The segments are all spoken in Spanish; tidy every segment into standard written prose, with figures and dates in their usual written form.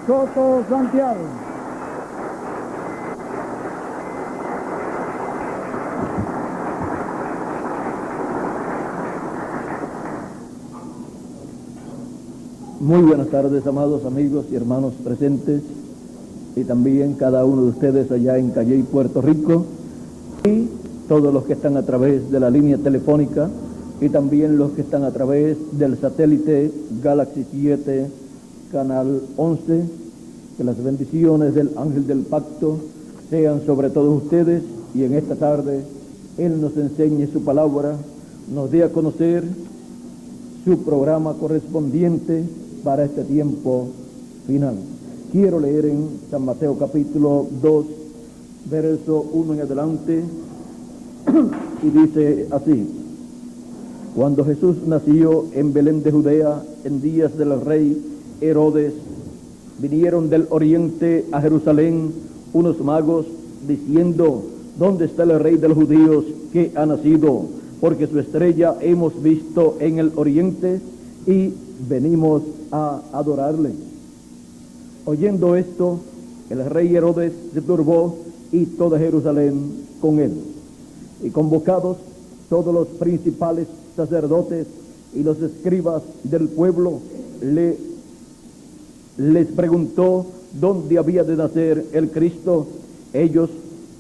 Soto Santiago. Muy buenas tardes, amados amigos y hermanos presentes, y también cada uno de ustedes allá en Calley, Puerto Rico, y todos los que están a través de la línea telefónica, y también los que están a través del satélite Galaxy 7, canal 11. Que las bendiciones del ángel del pacto sean sobre todos ustedes, y en esta tarde Él nos enseñe su palabra, nos dé a conocer su programa correspondiente para este tiempo final. Quiero leer en San Mateo capítulo 2, verso 1 en adelante, y dice así: Cuando Jesús nació en Belén de Judea, en días del rey Herodes, vinieron del oriente a Jerusalén unos magos diciendo: ¿Dónde está el rey de los judíos que ha nacido? Porque su estrella hemos visto en el oriente y venimos a adorarle. Oyendo esto, el rey Herodes se turbó y toda Jerusalén con él. Y convocados todos los principales sacerdotes y los escribas del pueblo, les preguntó dónde había de nacer el Cristo. Ellos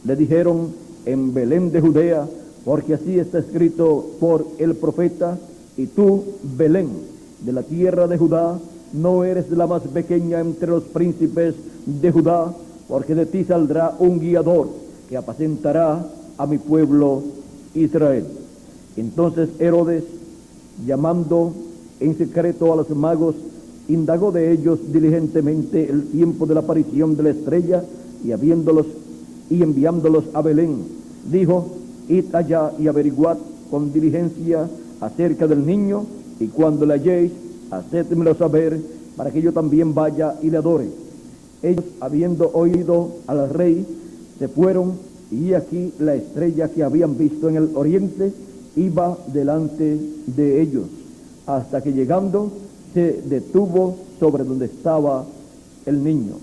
le dijeron: en Belén de Judea, porque así está escrito por el profeta: y tú, Belén, de la tierra de Judá, no eres la más pequeña entre los príncipes de Judá, porque de ti saldrá un guiador que apacentará a mi pueblo Israel. Entonces Herodes, llamando en secreto a los magos, indagó de ellos diligentemente el tiempo de la aparición de la estrella, y enviándolos a Belén, dijo: id allá y averiguad con diligencia acerca del niño, y cuando le halléis, hacedmelo saber, para que yo también vaya y le adore. Ellos, habiendo oído al rey, se fueron, y aquí la estrella que habían visto en el oriente iba delante de ellos, hasta que llegando se detuvo sobre donde estaba el niño.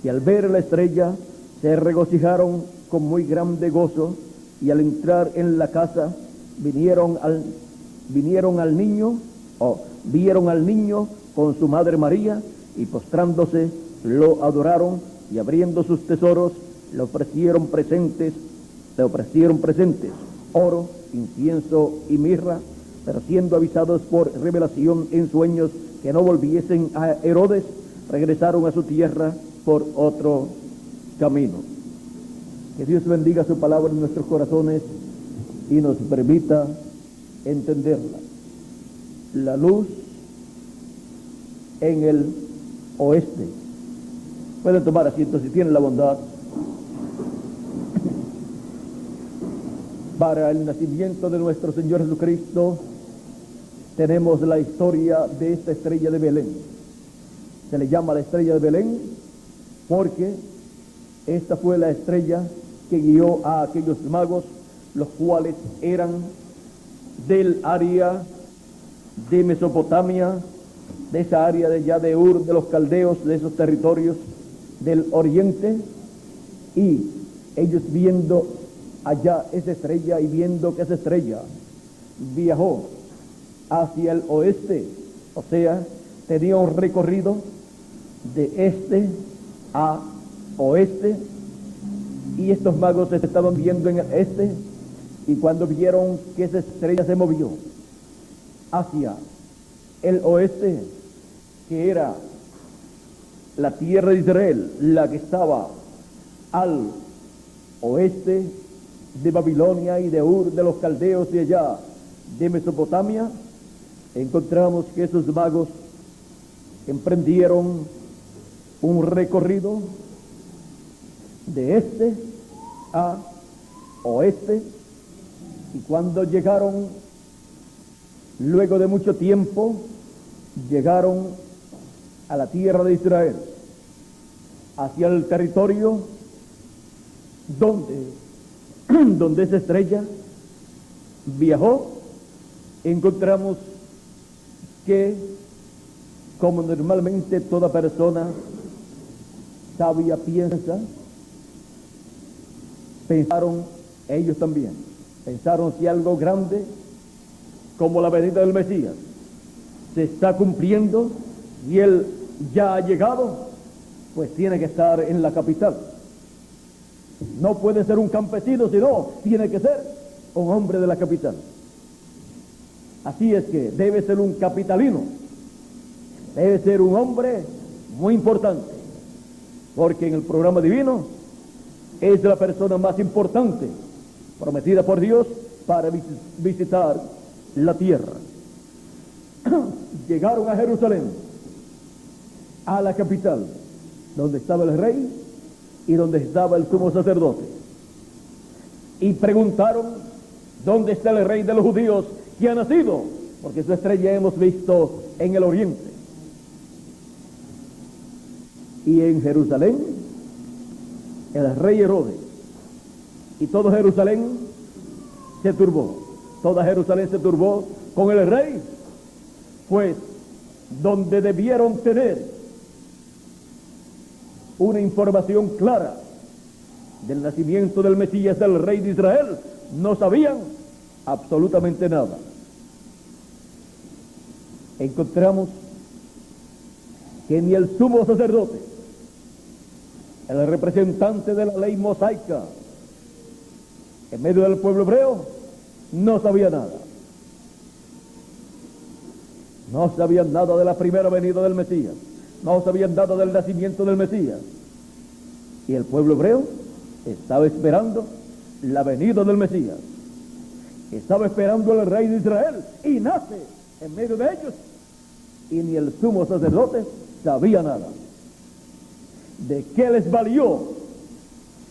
Y al ver la estrella se regocijaron con muy grande gozo, y al entrar en la casa vieron al niño con su madre María, y postrándose lo adoraron, y abriendo sus tesoros le ofrecieron presentes, oro, incienso y mirra. Pero siendo avisados por revelación en sueños que no volviesen a Herodes, regresaron a su tierra por otro camino. Que Dios bendiga su palabra en nuestros corazones y nos permita entenderla. La luz en el oeste. Pueden tomar asiento si tienen la bondad. Para el nacimiento de nuestro Señor Jesucristo tenemos la historia de esta estrella de Belén. Se le llama la estrella de Belén porque esta fue la estrella que guió a aquellos magos, los cuales eran del área de Mesopotamia, de esa área de allá de Ur, de los caldeos, de esos territorios del oriente, y ellos viendo allá esa estrella, y viendo que esa estrella viajó hacia el oeste, o sea, tenía un recorrido de este a oeste, y estos magos estaban viendo en el este, y cuando vieron que esa estrella se movió hacia el oeste, que era la tierra de Israel, la que estaba al oeste de Babilonia y de Ur, de los caldeos y allá de Mesopotamia, encontramos que esos magos emprendieron un recorrido de este a oeste, y cuando llegaron, luego de mucho tiempo, llegaron a la tierra de Israel, hacia el territorio donde esa estrella viajó. Encontramos que como normalmente toda persona sabia piensa, pensaron ellos también. Pensaron si algo grande como la venida del Mesías se está cumpliendo y él ya ha llegado, pues tiene que estar en la capital. No puede ser un campesino, sino tiene que ser un hombre de la capital. Así es que debe ser un capitalino, debe ser un hombre muy importante, porque en el programa divino es la persona más importante prometida por Dios para visitar la tierra. Llegaron a Jerusalén, a la capital, donde estaba el rey y donde estaba el sumo sacerdote, y preguntaron: ¿dónde está el rey de los judíos que ha nacido? Porque su estrella hemos visto en el oriente. Y en Jerusalén, el rey Herodes y todo Jerusalén se turbó. Toda Jerusalén se turbó con el rey, pues donde debieron tener una información clara del nacimiento del Mesías, del rey de Israel, no sabían absolutamente nada. Encontramos que ni el sumo sacerdote, el representante de la ley mosaica en medio del pueblo hebreo, no sabía nada. No sabían nada de la primera venida del Mesías, no sabían nada del nacimiento del Mesías. Y el pueblo hebreo estaba esperando la venida del Mesías, estaba esperando al rey de Israel, y nace en medio de ellos, y ni el sumo sacerdote sabía nada. ¿De qué les valió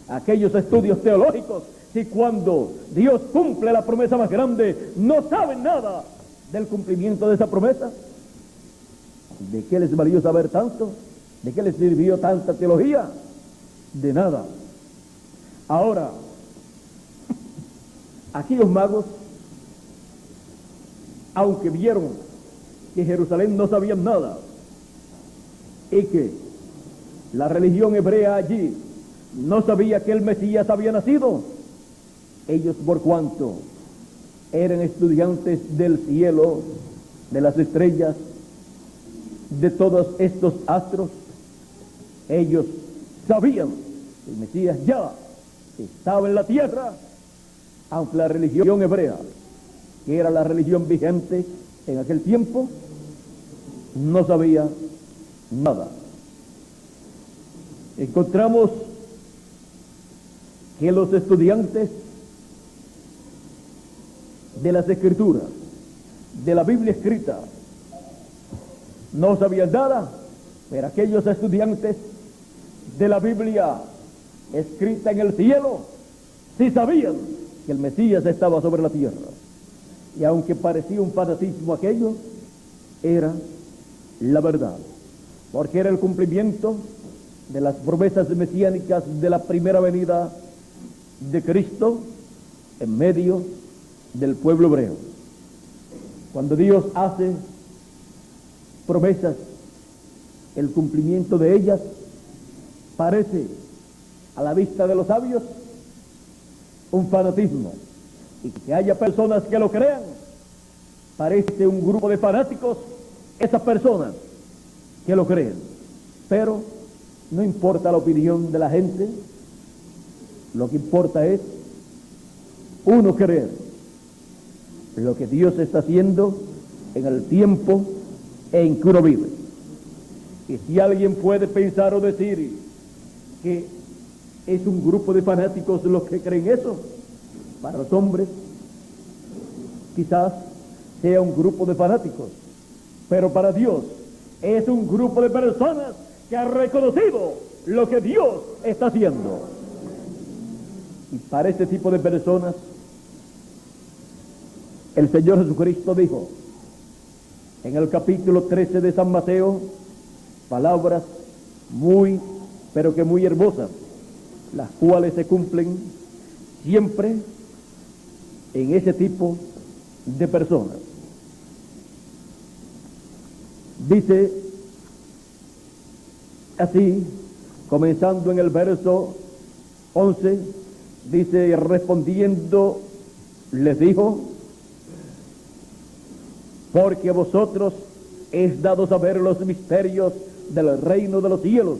aquellos estudios teológicos si cuando Dios cumple la promesa más grande no saben nada del cumplimiento de esa promesa? ¿De qué les valió saber tanto? ¿De qué les sirvió tanta teología? De nada. Ahora, aquellos magos, aunque vieron que Jerusalén no sabían nada y que la religión hebrea allí no sabía que el Mesías había nacido, ellos, por cuanto eran estudiantes del cielo, de las estrellas, de todos estos astros, ellos sabían que el Mesías ya estaba en la tierra, aunque la religión hebrea, que era la religión vigente en aquel tiempo, no sabía nada. Encontramos que los estudiantes de las Escrituras, de la Biblia escrita, no sabían nada, pero aquellos estudiantes de la Biblia escrita en el cielo sí sabían que el Mesías estaba sobre la tierra. Y aunque parecía un fanatismo aquello, era la verdad, porque era el cumplimiento de las promesas mesiánicas de la primera venida de Cristo en medio del pueblo hebreo. Cuando Dios hace promesas, el cumplimiento de ellas parece a la vista de los sabios un fanatismo, y que haya personas que lo crean parece un grupo de fanáticos, esas personas que lo creen. Pero no importa la opinión de la gente, lo que importa es uno creer lo que Dios está haciendo en el tiempo en que uno vive. Y si alguien puede pensar o decir que es un grupo de fanáticos los que creen eso, para los hombres quizás sea un grupo de fanáticos, pero para Dios es un grupo de personas que han reconocido lo que Dios está haciendo. Y para este tipo de personas el Señor Jesucristo dijo en el capítulo 13 de San Mateo palabras muy, pero que muy hermosas, las cuales se cumplen siempre en ese tipo de personas. Dice Así, comenzando en el verso 11, dice, respondiendo, les dijo, porque a vosotros es dado saber los misterios del reino de los cielos,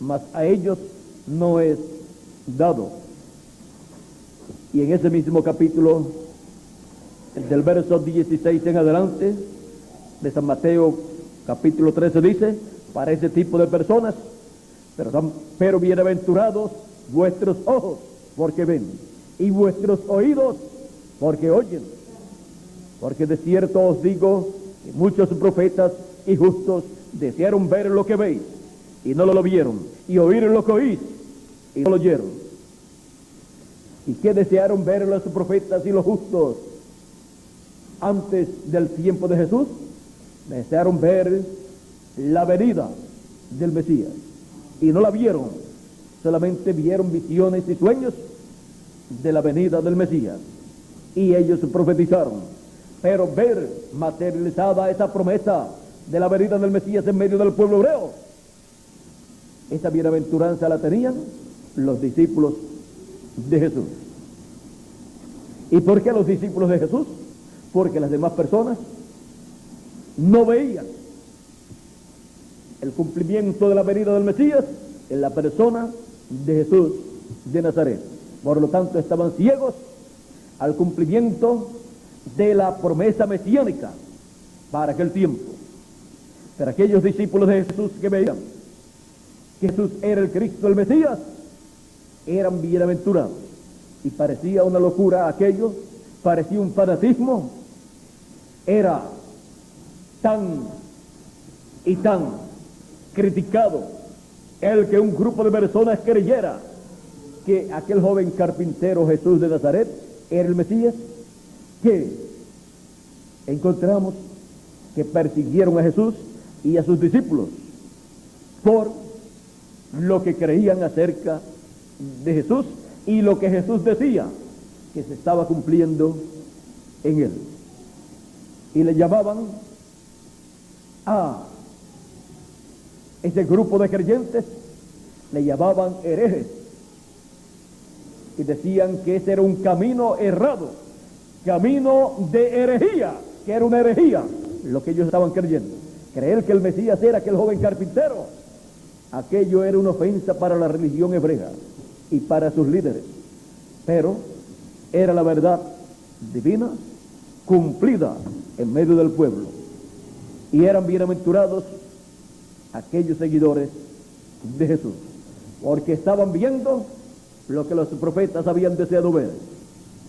mas a ellos no es dado. Y en ese mismo capítulo, del verso 16 en adelante, de San Mateo capítulo 13, dice, para ese tipo de personas, pero bienaventurados vuestros ojos, porque ven, y vuestros oídos, porque oyen. Porque de cierto os digo que muchos profetas y justos desearon ver lo que veis, y no lo vieron, y oír lo que oís, y no lo oyeron. ¿Y qué desearon ver los profetas y los justos antes del tiempo de Jesús? Desearon ver la venida del Mesías, y no la vieron, solamente vieron visiones y sueños de la venida del Mesías, y ellos profetizaron. Pero ver materializada esa promesa de la venida del Mesías en medio del pueblo hebreo, esa bienaventuranza la tenían los discípulos de Jesús. ¿Y por qué los discípulos de Jesús? Porque las demás personas no veían el cumplimiento de la venida del Mesías en la persona de Jesús de Nazaret. Por lo tanto, estaban ciegos al cumplimiento de la promesa mesiánica para aquel tiempo. Pero aquellos discípulos de Jesús que veían que Jesús era el Cristo, el Mesías, eran bienaventurados. Y parecía una locura aquello, parecía un fanatismo, era tan y tan criticado el que un grupo de personas creyera que aquel joven carpintero Jesús de Nazaret era el Mesías, que encontramos que persiguieron a Jesús y a sus discípulos por lo que creían acerca de Jesús y lo que Jesús decía que se estaba cumpliendo en él. Y le llamaban a ese grupo de creyentes, le llamaban herejes, y decían que ese era un camino errado, camino de herejía, que era una herejía lo que ellos estaban creyendo. Creer que el Mesías era aquel joven carpintero, aquello era una ofensa para la religión hebrea y para sus líderes, pero era la verdad divina cumplida en medio del pueblo, y eran bienaventurados aquellos seguidores de Jesús, porque estaban viendo lo que los profetas habían deseado ver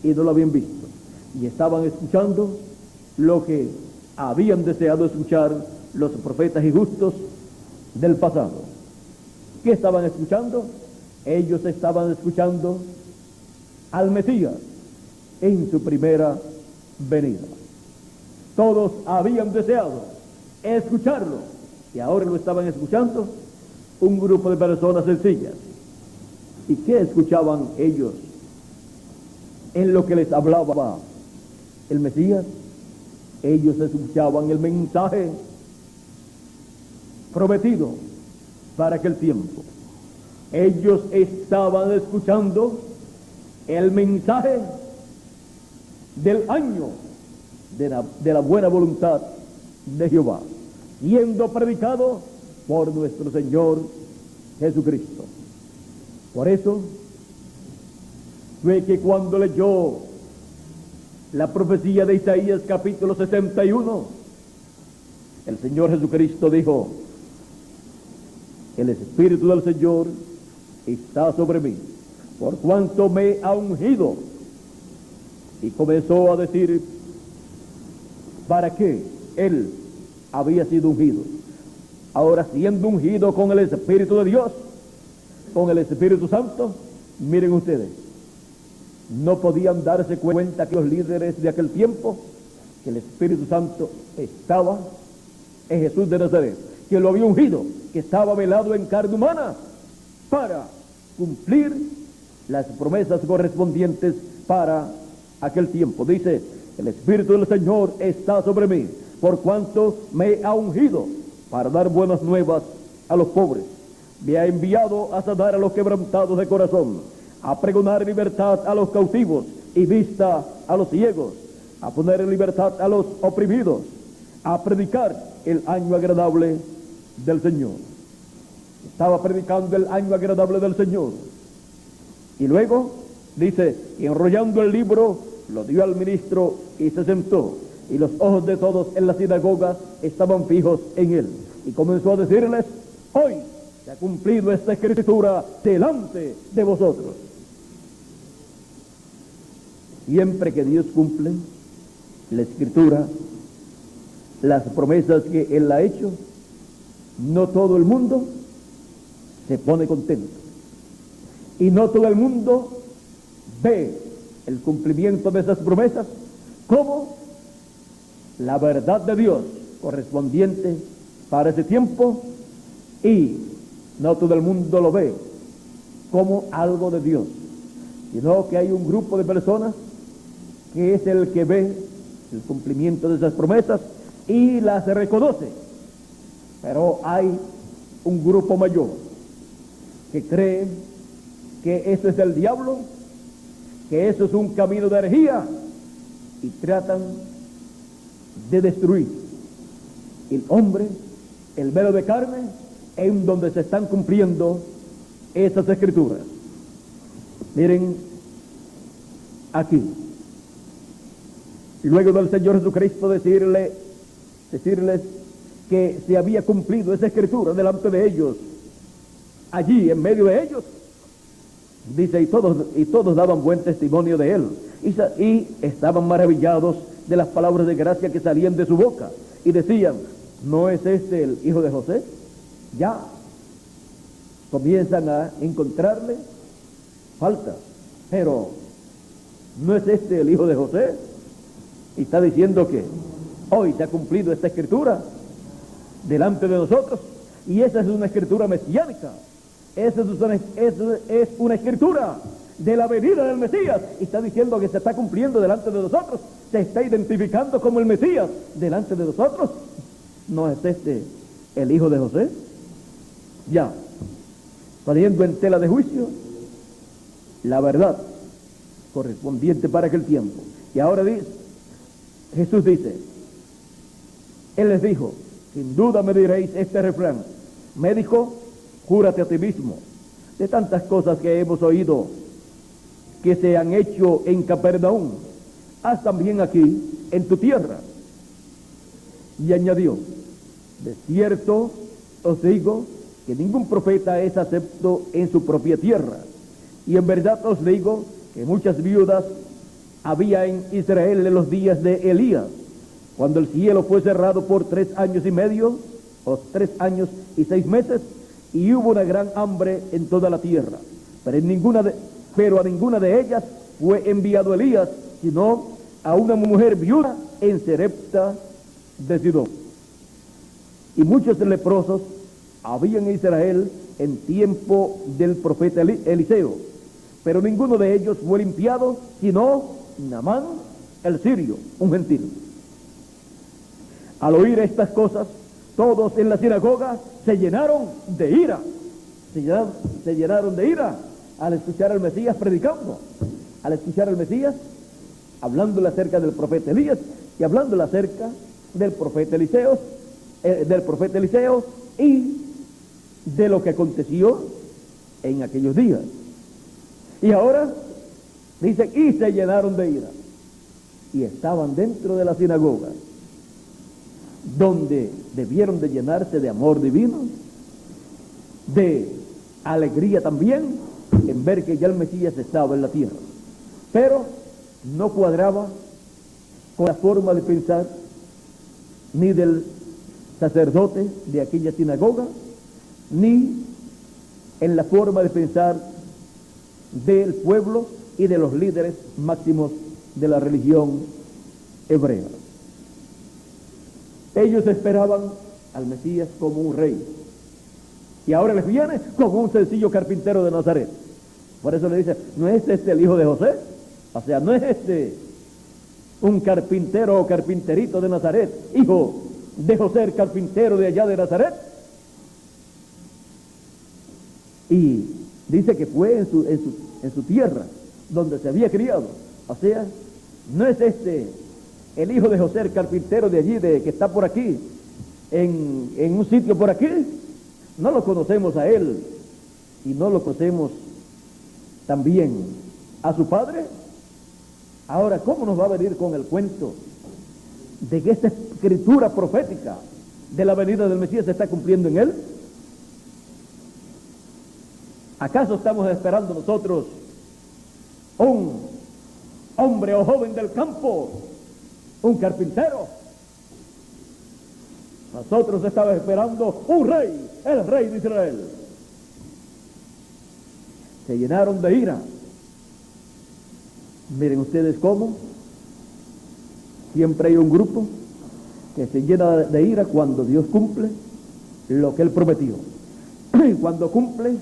y no lo habían visto, y estaban escuchando lo que habían deseado escuchar los profetas y justos del pasado. ¿Qué estaban escuchando? Ellos estaban escuchando al Mesías en su primera venida. Todos habían deseado escucharlo, y ahora lo estaban escuchando un grupo de personas sencillas. ¿Y qué escuchaban ellos en lo que les hablaba el Mesías? Ellos escuchaban el mensaje prometido para aquel tiempo. Ellos estaban escuchando el mensaje del año de la buena voluntad de Jehová, siendo predicado por nuestro Señor Jesucristo. Por eso fue que cuando leyó la profecía de Isaías capítulo 61, el Señor Jesucristo dijo: el Espíritu del Señor está sobre mí, por cuanto me ha ungido. Y comenzó a decir para qué él había sido ungido. Ahora, siendo ungido con el Espíritu de Dios, con el Espíritu Santo, miren ustedes, no podían darse cuenta que los líderes de aquel tiempo, que el Espíritu Santo estaba en Jesús de Nazaret, que lo había ungido, que estaba velado en carne humana para cumplir las promesas correspondientes para aquel tiempo. Dice: el Espíritu del Señor está sobre mí, por cuanto me ha ungido para dar buenas nuevas a los pobres, me ha enviado a sanar a los quebrantados de corazón, a pregonar libertad a los cautivos y vista a los ciegos, a poner en libertad a los oprimidos, a predicar el año agradable del Señor. Estaba predicando el año agradable del Señor. Y luego dice, y enrollando el libro, lo dio al ministro y se sentó. Y los ojos de todos en la sinagoga estaban fijos en él. Y comenzó a decirles, hoy se ha cumplido esta escritura delante de vosotros. Siempre que Dios cumple la escritura, las promesas que Él ha hecho, no todo el mundo se pone contento. Y no todo el mundo ve el cumplimiento de esas promesas como la verdad de Dios correspondiente para ese tiempo, y no todo el mundo lo ve como algo de Dios, sino que hay un grupo de personas que es el que ve el cumplimiento de esas promesas y las reconoce. Pero hay un grupo mayor que cree que eso es del diablo, que eso es un camino de herejía, y tratan de destruir el hombre, el velo de carne, en donde se están cumpliendo esas escrituras. Miren aquí, luego del Señor Jesucristo decirles que se había cumplido esa escritura delante de ellos, allí en medio de ellos, dice, y todos daban buen testimonio de él, y estaban maravillados de las palabras de gracia que salían de su boca, y decían, ¿no es este el hijo de José? Ya comienzan a encontrarle falta, pero ¿no es este el hijo de José? Y está diciendo que hoy se ha cumplido esta escritura delante de nosotros, y esa es una escritura mesiánica. Esa es una escritura de la venida del Mesías, y está diciendo que se está cumpliendo delante de nosotros, se está identificando como el Mesías delante de nosotros. ¿No es este el hijo de José? Ya, poniendo en tela de juicio la verdad correspondiente para aquel tiempo. Y ahora Jesús dice, Él les dijo, sin duda me diréis este refrán, médico, cúrate a ti mismo. De tantas cosas que hemos oído que se han hecho en Capernaum, haz también aquí en tu tierra. Y añadió, de cierto os digo que ningún profeta es acepto en su propia tierra. Y en verdad os digo que muchas viudas había en Israel en los días de Elías, cuando el cielo fue cerrado por 3 años y medio, o 3 años y 6 meses, y hubo una gran hambre en toda la tierra. Pero a ninguna de ellas fue enviado Elías, sino a una mujer viuda en Sarepta de Sidón. Y muchos leprosos había en Israel en tiempo del profeta Eliseo, pero ninguno de ellos fue limpiado, sino Naamán el sirio, un gentil. Al oír estas cosas, todos en la sinagoga se llenaron de ira. Se llenaron de ira al escuchar al Mesías predicando, al escuchar al Mesías hablándole acerca del profeta Elías y hablándole acerca del profeta Eliseo, y de lo que aconteció en aquellos días. Y ahora dice, y se llenaron de ira, y estaban dentro de la sinagoga, donde debieron de llenarse de amor divino, de alegría también, en ver que ya el Mesías estaba en la tierra. Pero no cuadraba con la forma de pensar ni del sacerdote de aquella sinagoga, ni en la forma de pensar del pueblo y de los líderes máximos de la religión hebrea. Ellos esperaban al Mesías como un rey, y ahora les viene como un sencillo carpintero de Nazaret. Por eso le dice, ¿no es este el hijo de José? O sea, ¿no es este un carpintero o carpinterito de Nazaret, hijo de José el carpintero de allá de Nazaret? Y dice que fue en su tierra donde se había criado. O sea, no es este el hijo de José, el carpintero de allí, que está por aquí, en un sitio por aquí. No lo conocemos a él y no lo conocemos también a su padre. Ahora, ¿cómo nos va a venir con el cuento de que esta escritura profética de la venida del Mesías se está cumpliendo en él? ¿Acaso estamos esperando nosotros un hombre o joven del campo, un carpintero? Nosotros estamos esperando un rey, el rey de Israel. Se llenaron de ira. Miren ustedes cómo siempre hay un grupo que se llena de ira cuando Dios cumple lo que Él prometió. Y cuando cumple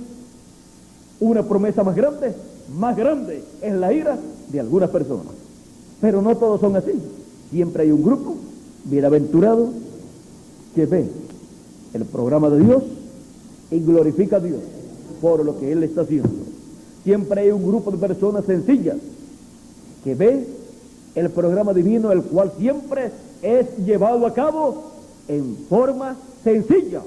una promesa más grande es la ira de algunas personas. Pero no todos son así. Siempre hay un grupo bienaventurado que ve el programa de Dios y glorifica a Dios por lo que Él está haciendo. Siempre hay un grupo de personas sencillas que ve el programa divino, el cual siempre es llevado a cabo en forma sencilla.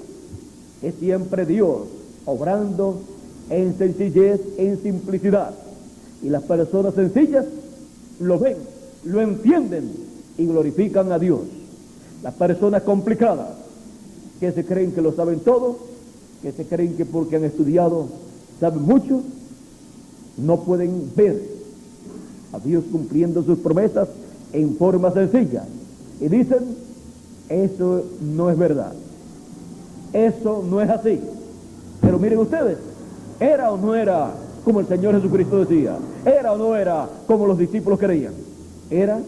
Es siempre Dios obrando en sencillez, en simplicidad. Y las personas sencillas lo ven, lo entienden y glorifican a Dios. Las personas complicadas, que se creen que lo saben todo, que se creen que porque han estudiado saben mucho, no pueden ver a Dios cumpliendo sus promesas en forma sencilla. Y dicen, eso no es verdad. Eso no es así. Pero miren ustedes, ¿era o no era como el Señor Jesucristo decía? ¿Era o no era como los discípulos creían? Era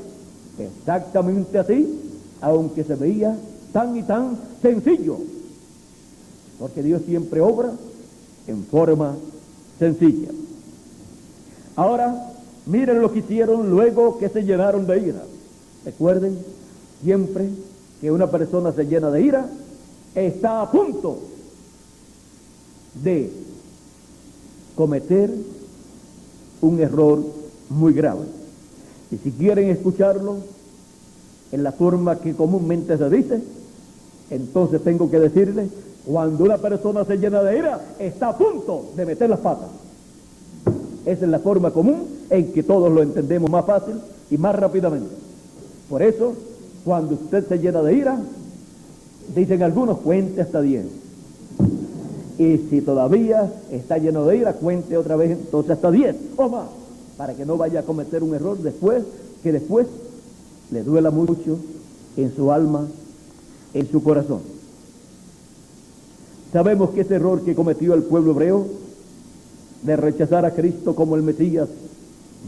exactamente así, aunque se veía tan y tan sencillo, porque Dios siempre obra en forma sencilla. Ahora, miren lo que hicieron luego que se llenaron de ira. Recuerden siempre que una persona se llena de ira, está a punto de cometer un error muy grave. Y si quieren escucharlo en la forma que comúnmente se dice, entonces tengo que decirles, cuando una persona se llena de ira, está a punto de meter las patas. Esa es la forma común en que todos lo entendemos más fácil y más rápidamente. Por eso, cuando usted se llena de ira, dicen algunos, cuente hasta 10. Y si todavía está lleno de ira, cuente otra vez entonces hasta 10 o más, para que no vaya a cometer un error después le duela mucho en su alma, en su corazón. Sabemos que ese error que cometió el pueblo hebreo de rechazar a Cristo como el Mesías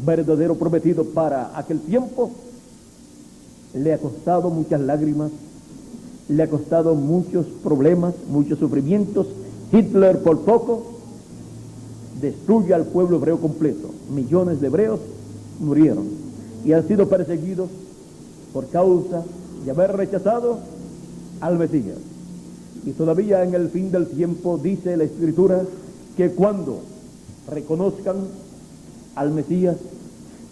verdadero prometido para aquel tiempo, le ha costado muchas lágrimas, le ha costado muchos problemas, muchos sufrimientos. Hitler por poco destruye al pueblo hebreo completo. Millones de hebreos murieron y han sido perseguidos por causa de haber rechazado al Mesías. Y todavía en el fin del tiempo dice la Escritura que cuando reconozcan al Mesías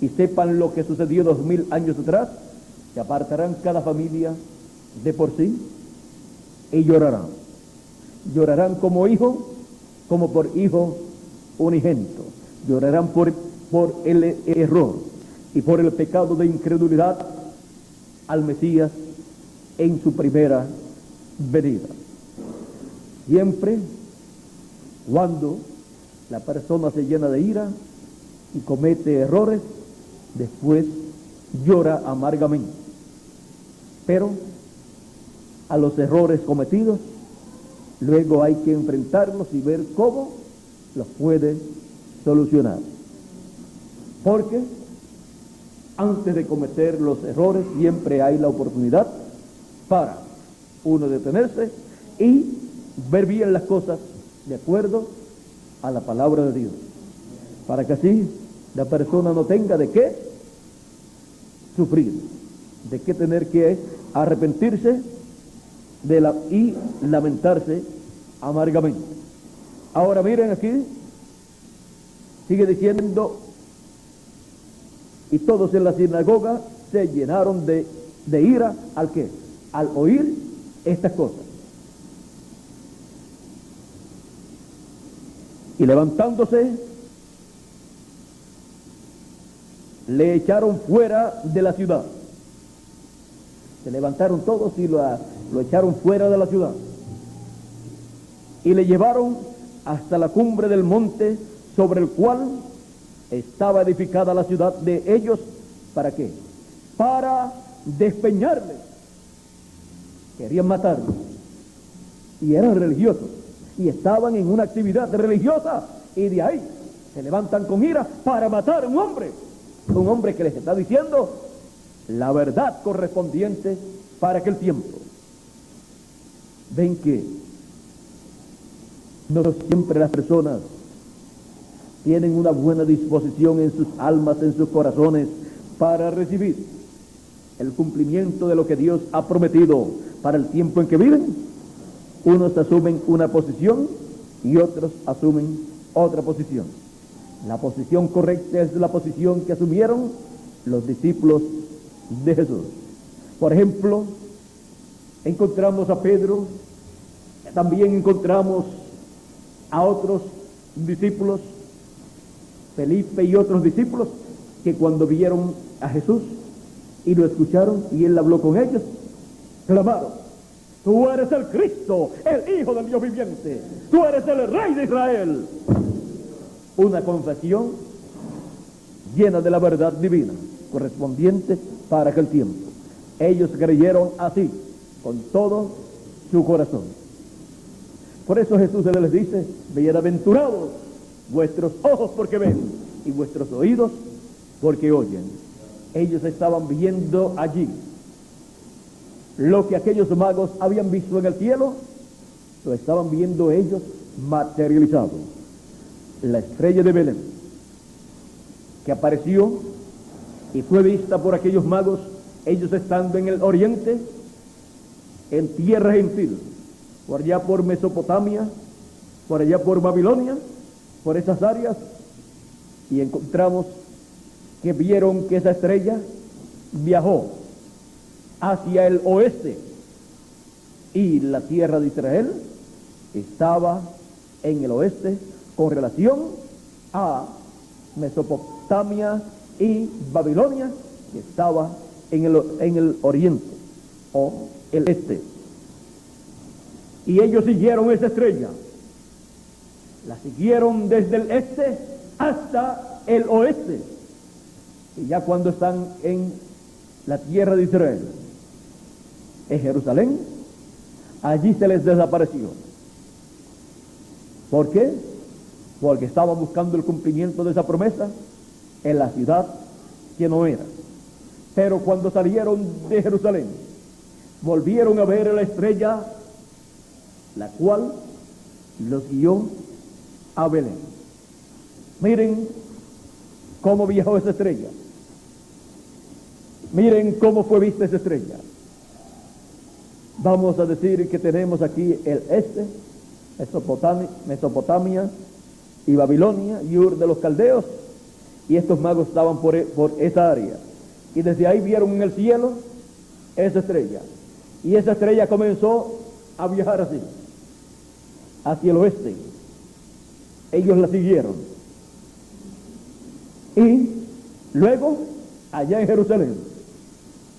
y sepan lo que sucedió 2000 años atrás, se apartarán cada familia de por sí y llorarán. Llorarán como hijo, como por hijo unigénito. Llorarán por el error y por el pecado de incredulidad al Mesías en su primera venida. Siempre cuando la persona se llena de ira y comete errores, después llora amargamente. Pero a los errores cometidos, luego hay que enfrentarlos y ver cómo los puede solucionar. Porque antes de cometer los errores siempre hay la oportunidad para uno detenerse y ver bien las cosas de acuerdo a la palabra de Dios, para que así la persona no tenga de qué sufrir, de qué tener que arrepentirse y lamentarse amargamente. Ahora miren aquí, sigue diciendo, y todos en la sinagoga se llenaron de ira, ¿al qué? Al oír estas cosas. Y levantándose, le echaron fuera de la ciudad. Se levantaron todos y lo echaron fuera de la ciudad. Y le llevaron hasta la cumbre del monte sobre el cual estaba edificada la ciudad de ellos. ¿Para qué? Para despeñarles. Querían matarlos. Y eran religiosos. Y estaban en una actividad religiosa. Y de ahí se levantan con ira para matar a un hombre. Un hombre que les está diciendo la verdad correspondiente para aquel tiempo. Ven que no siempre las personas tienen una buena disposición en sus almas, en sus corazones, para recibir el cumplimiento de lo que Dios ha prometido para el tiempo en que viven. Unos asumen una posición y otros asumen otra posición. La posición correcta es la posición que asumieron los discípulos de Jesús. Por ejemplo, encontramos a Pedro, también encontramos a otros discípulos, Felipe y otros discípulos, que cuando vieron a Jesús y lo escucharon y él habló con ellos, clamaron: tú eres el Cristo, el Hijo del Dios viviente, tú eres el Rey de Israel. Una confesión llena de la verdad divina, correspondiente para aquel tiempo. Ellos creyeron así, con todo su corazón. Por eso Jesús les dice: bienaventurados vuestros ojos porque ven y vuestros oídos porque oyen. Ellos estaban viendo allí lo que aquellos magos habían visto en el cielo, lo estaban viendo ellos materializado. La estrella de Belén, que apareció y fue vista por aquellos magos, ellos estando en el oriente, en tierra gentil, por allá por Mesopotamia, por allá por Babilonia, por esas áreas, y encontramos que vieron que esa estrella viajó hacia el oeste y la tierra de Israel estaba en el oeste con relación a Mesopotamia y Babilonia, que estaba en el oriente o el este. Y ellos siguieron esa estrella, la siguieron desde el este hasta el oeste, y ya cuando están en la tierra de Israel, en Jerusalén, allí se les desapareció. ¿Por qué? Porque estaban buscando el cumplimiento de esa promesa en la ciudad que no era. Pero cuando salieron de Jerusalén, volvieron a ver la estrella, la cual los guió a Belén. Miren cómo viajó esa estrella. Miren cómo fue vista esa estrella. Vamos a decir que tenemos aquí el este, Mesopotamia y Babilonia y Ur de los Caldeos, y estos magos estaban por esa área, y desde ahí vieron en el cielo esa estrella, y esa estrella comenzó a viajar así, hacia el oeste. Ellos la siguieron, y luego allá en Jerusalén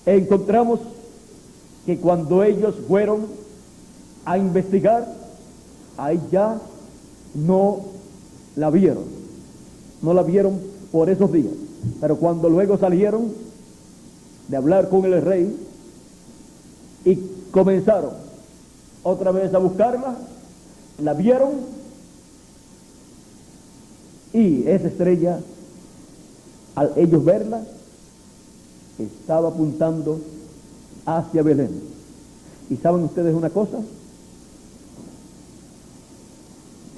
encontramos que cuando ellos fueron a investigar, ahí ya no la vieron por esos días. Pero cuando luego salieron de hablar con el rey y comenzaron otra vez a buscarla, la vieron, y esa estrella, al ellos verla, estaba apuntando hacia Belén. ¿Y saben ustedes una cosa?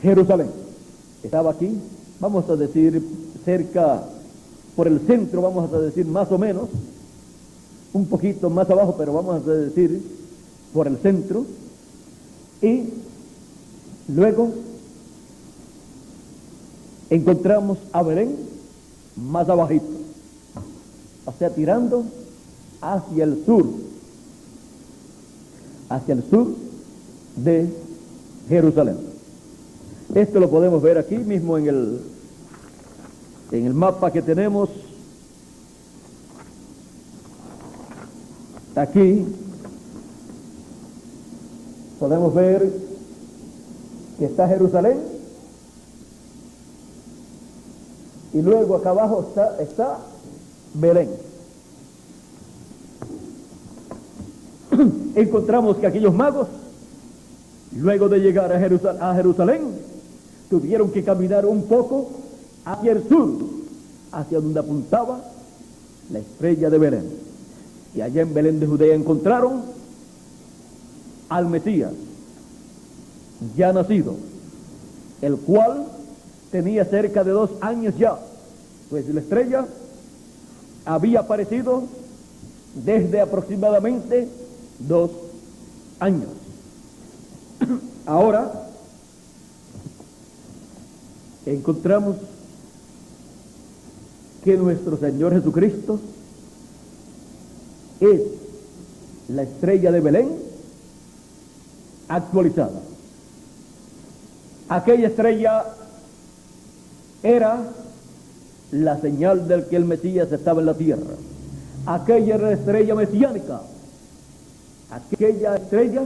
Jerusalén estaba aquí, vamos a decir cerca, por el centro, vamos a decir más o menos, un poquito más abajo, pero vamos a decir por el centro. Y luego encontramos a Belén más abajito, o sea, tirando hacia el sur de Jerusalén. Esto lo podemos ver aquí mismo en el mapa que tenemos. Aquí podemos ver que está Jerusalén y luego acá abajo está Belén. Encontramos que aquellos magos, luego de llegar a Jerusalén, tuvieron que caminar un poco hacia el sur, hacia donde apuntaba la estrella de Belén. Y allá en Belén de Judea encontraron al Mesías ya nacido, el cual tenía cerca de 2 años ya, pues la estrella había aparecido desde aproximadamente 2 años. Ahora encontramos que nuestro Señor Jesucristo es la estrella de Belén actualizada. Aquella estrella era la señal de que el Mesías estaba en la tierra. Aquella era la estrella mesiánica. Aquella estrella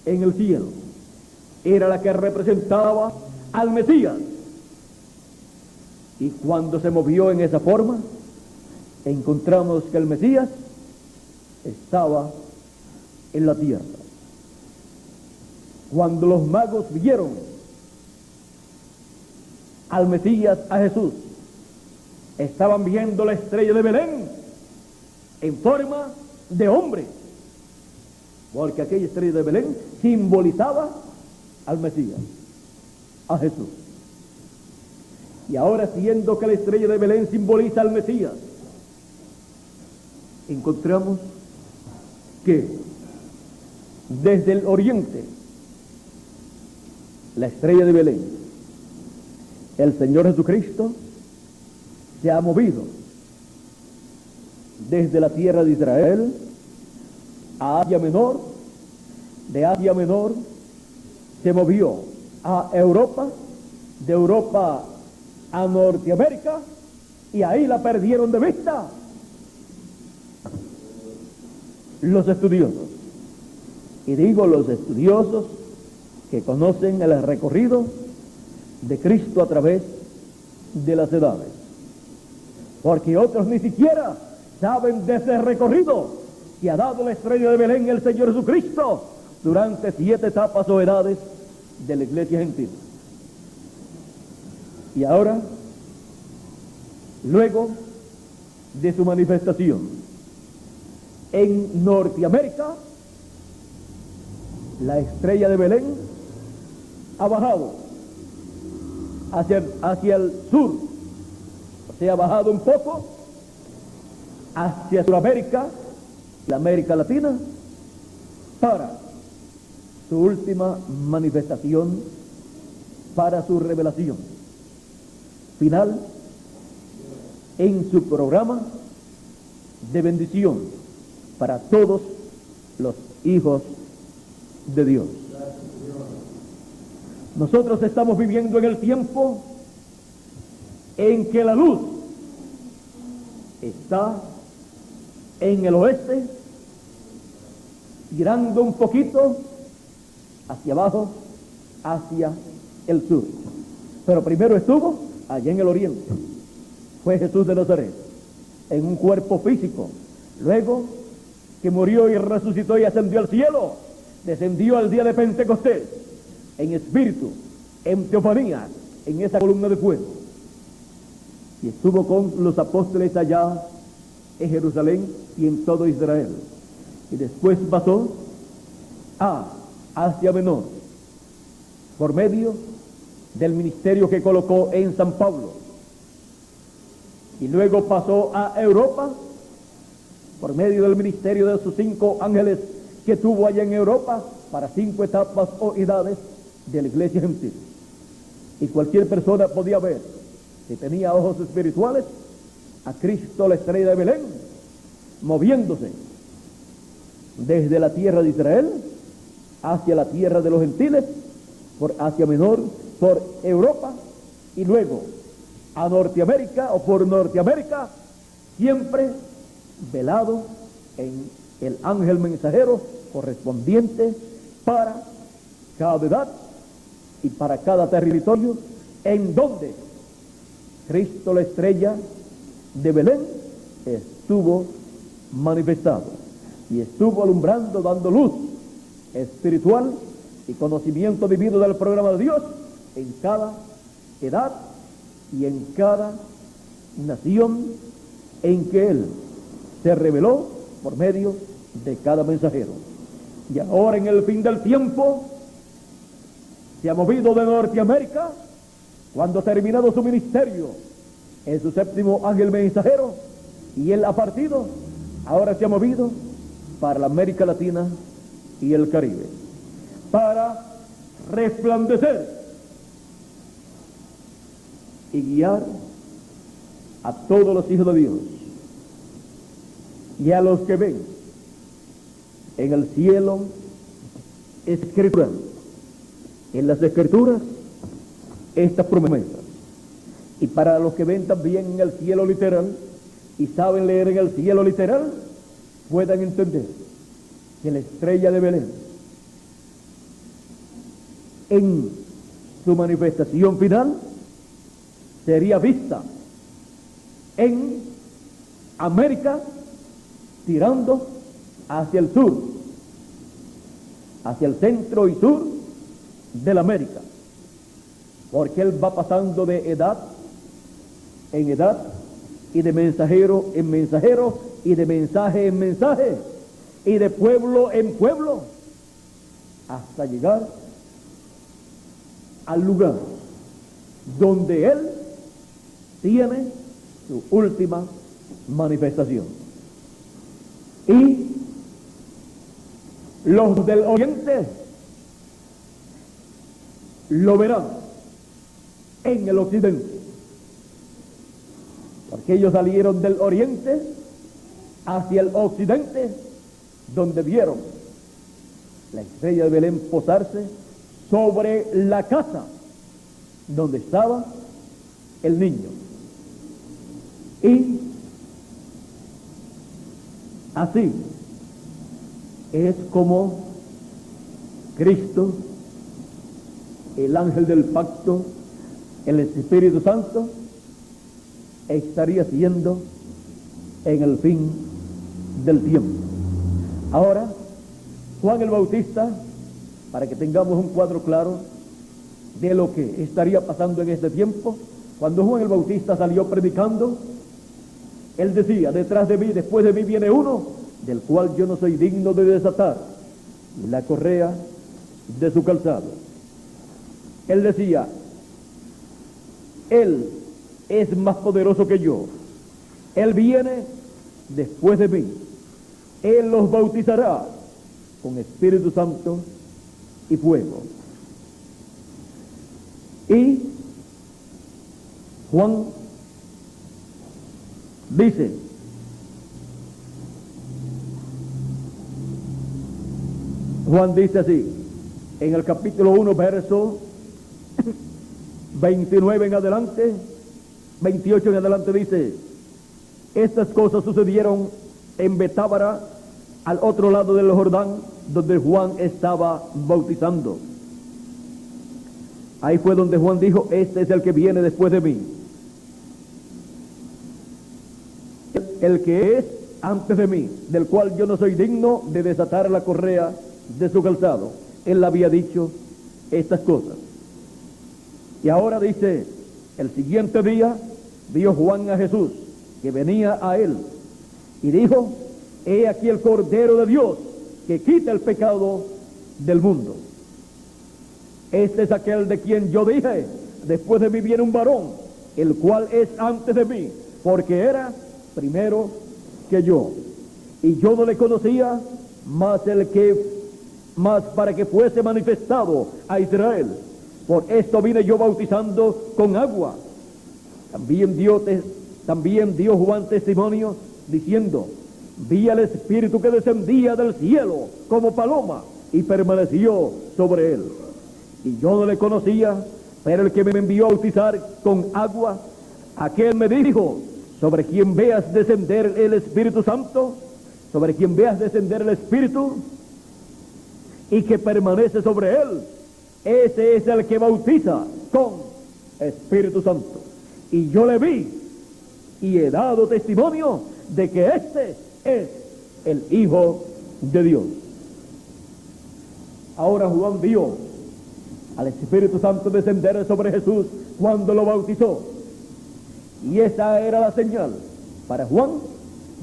en el cielo era la que representaba al Mesías. Y cuando se movió en esa forma, encontramos que el Mesías estaba en la tierra. Cuando los magos vieron al Mesías, a Jesús, estaban viendo la estrella de Belén en forma de hombre, porque aquella estrella de Belén simbolizaba al Mesías, a Jesús. Y ahora, siendo que la estrella de Belén simboliza al Mesías, encontramos que desde el oriente, la estrella de Belén, el Señor Jesucristo se ha movido desde la tierra de Israel a Asia Menor, de Asia Menor se movió a Europa, de Europa a Norteamérica, y ahí la perdieron de vista los estudiosos. Y digo los estudiosos que conocen el recorrido de Cristo a través de las edades, porque otros ni siquiera saben de ese recorrido que ha dado la estrella de Belén el Señor Jesucristo durante 7 etapas o edades de la iglesia gentil. Y ahora, luego de su manifestación en Norteamérica, la estrella de Belén ha bajado hacia el sur, o sea, ha bajado un poco hacia Sudamérica, la América Latina, para su última manifestación, para su revelación final en su programa de bendición para todos los hijos de Dios. Nosotros estamos viviendo en el tiempo en que la luz está en el oeste, girando un poquito hacia abajo, hacia el sur. Pero primero estuvo allá en el oriente. Fue Jesús de Nazaret, en un cuerpo físico. Luego que murió y resucitó y ascendió al cielo, descendió al día de Pentecostés, en espíritu, en teofanía, en esa columna de fuego. Y estuvo con los apóstoles allá en Jerusalén y en todo Israel. Y después pasó a Asia Menor, por medio del ministerio que colocó en San Pablo. Y luego pasó a Europa, por medio del ministerio de sus 5 ángeles que tuvo allá en Europa, para 5 etapas o edades de la iglesia gentil. Y cualquier persona podía ver, si tenía ojos espirituales, a Cristo, la estrella de Belén, moviéndose desde la tierra de Israel hacia la tierra de los gentiles, por Asia Menor, por Europa y luego a Norteamérica o por Norteamérica, siempre velado en el ángel mensajero correspondiente para cada edad y para cada territorio en donde Cristo, la estrella de Belén, estuvo manifestado y estuvo alumbrando, dando luz espiritual y conocimiento divino del programa de Dios en cada edad y en cada nación en que Él se reveló por medio de cada mensajero. Y ahora, en el fin del tiempo, se ha movido de Norteamérica, cuando ha terminado su ministerio en su séptimo ángel mensajero, y Él ha partido, ahora se ha movido para la América Latina y el Caribe, para resplandecer y guiar a todos los hijos de Dios y a los que ven en el cielo escritural, en las escrituras, estas promesas. Y para los que ven también en el cielo literal y saben leer en el cielo literal, puedan entender que la estrella de Belén, en su manifestación final, sería vista en América, tirando hacia el sur, hacia el centro y sur de la América, porque Él va pasando de edad en edad y de mensajero en mensajero y de mensaje en mensaje y de pueblo en pueblo, hasta llegar al lugar donde Él tiene su última manifestación. Y los del oriente lo verán en el occidente, porque ellos salieron del oriente hacia el occidente, donde vieron la estrella de Belén posarse sobre la casa donde estaba el niño. Y así es como Cristo, el ángel del pacto, el Espíritu Santo, estaría siendo en el fin del tiempo. Ahora, Juan el Bautista, para que tengamos un cuadro claro de lo que estaría pasando en este tiempo, cuando Juan el Bautista salió predicando, él decía: detrás de mí, después de mí viene uno, del cual yo no soy digno de desatar la correa de su calzado. Él decía: Él es más poderoso que yo, Él viene después de mí, Él los bautizará con Espíritu Santo y fuego. Y Juan dice: Juan dice así, en el capítulo 1, verso 29 en adelante, 28 en adelante, dice: estas cosas sucedieron en Betábara, al otro lado del Jordán, donde Juan estaba bautizando. Ahí fue donde Juan dijo: este es el que viene después de mí, el que es antes de mí, del cual yo no soy digno de desatar la correa de su calzado. Él había dicho estas cosas. Y ahora dice: el siguiente día vio Juan a Jesús, que venía a él, y dijo: he aquí el Cordero de Dios, que quita el pecado del mundo. Este es aquel de quien yo dije: después de mí viene un varón, el cual es antes de mí, porque era primero que yo. Y yo no le conocía, mas para que fuese manifestado a Israel. Por esto vine yo bautizando con agua. También dio Juan testimonio diciendo: vi al Espíritu que descendía del cielo como paloma y permaneció sobre él. Y yo no le conocía, pero el que me envió a bautizar con agua, aquel me dijo: sobre quien veas descender el Espíritu Santo, sobre quien veas descender el Espíritu y que permanece sobre él, ese es el que bautiza con Espíritu Santo. Y yo le vi y he dado testimonio de que este es el Hijo de Dios. Ahora Juan vio al Espíritu Santo descender sobre Jesús cuando lo bautizó. Y esa era la señal para Juan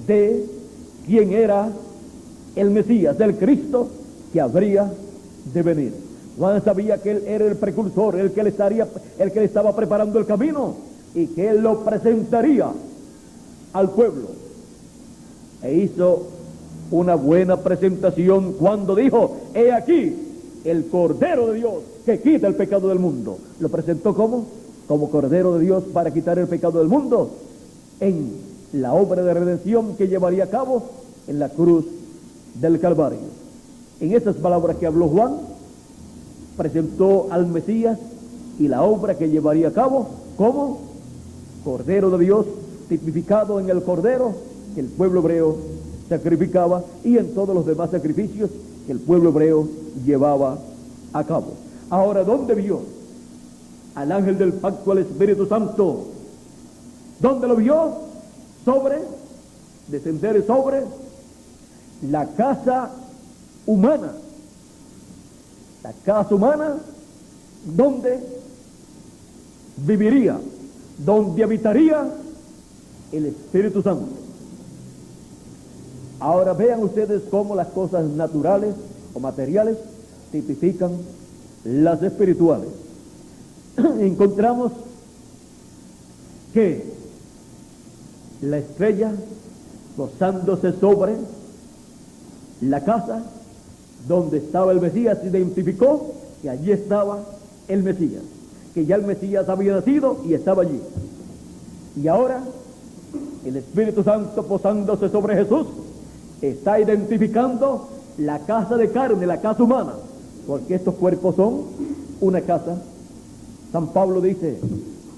de quién era el Mesías, el Cristo que habría de venir. Juan sabía que él era el precursor, el que le estaba preparando el camino y que él lo presentaría al pueblo. E hizo una buena presentación cuando dijo: he aquí el Cordero de Dios que quita el pecado del mundo. Lo presentó como Cordero de Dios para quitar el pecado del mundo en la obra de redención que llevaría a cabo en la cruz del Calvario. En esas palabras que habló Juan, presentó al Mesías y la obra que llevaría a cabo como Cordero de Dios, tipificado en el Cordero que el pueblo hebreo sacrificaba y en todos los demás sacrificios que el pueblo hebreo llevaba a cabo. Ahora, ¿dónde vio al ángel del pacto, al Espíritu Santo? ¿Dónde lo vio? Descender sobre la casa humana. La casa humana donde viviría, donde habitaría el Espíritu Santo. Ahora vean ustedes cómo las cosas naturales o materiales tipifican las espirituales. Encontramos que la estrella gozándose sobre la casa donde estaba el Mesías, identificó que allí estaba el Mesías, que ya el Mesías había nacido y estaba allí. Y ahora el Espíritu Santo posándose sobre Jesús está identificando la casa de carne, la casa humana, porque estos cuerpos son una casa. San Pablo dice: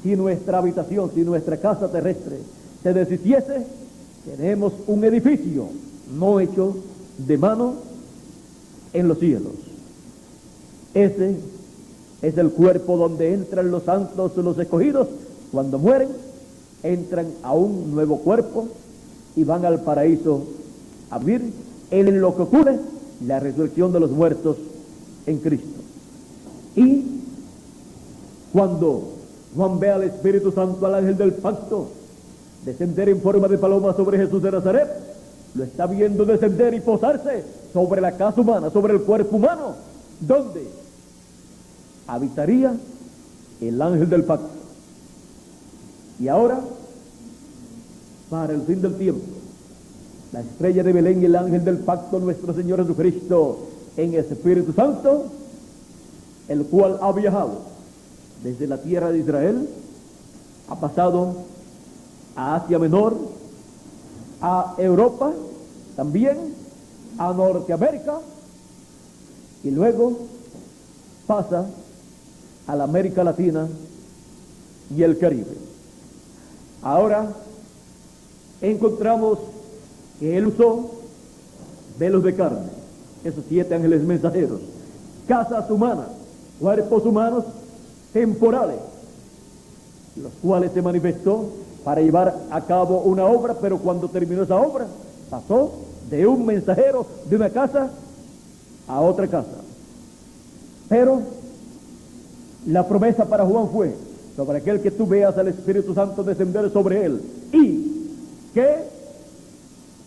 si nuestra habitación, si nuestra casa terrestre se deshiciese, tenemos un edificio no hecho de mano en los cielos. Ese es el cuerpo donde entran los santos, los escogidos. Cuando mueren, entran a un nuevo cuerpo y van al paraíso a vivir en lo que ocurre la resurrección de los muertos en Cristo. Y cuando Juan ve al Espíritu Santo, al ángel del pacto, descender en forma de paloma sobre Jesús de Nazaret, lo está viendo descender y posarse sobre la casa humana, sobre el cuerpo humano, donde habitaría el ángel del pacto. Y ahora, para el fin del tiempo, la estrella de Belén y el ángel del pacto, nuestro Señor Jesucristo, en el Espíritu Santo, el cual ha viajado desde la tierra de Israel, ha pasado a Asia Menor, a Europa, también a Norteamérica, y luego pasa a la América Latina y el Caribe. Ahora encontramos que él usó velos de carne, esos 7 ángeles mensajeros, casas humanas, cuerpos humanos temporales, los cuales se manifestó para llevar a cabo una obra, pero cuando terminó esa obra, pasó de un mensajero de una casa a otra casa. Pero la promesa para Juan fue: sobre aquel que tú veas al Espíritu Santo descender sobre él. Y que,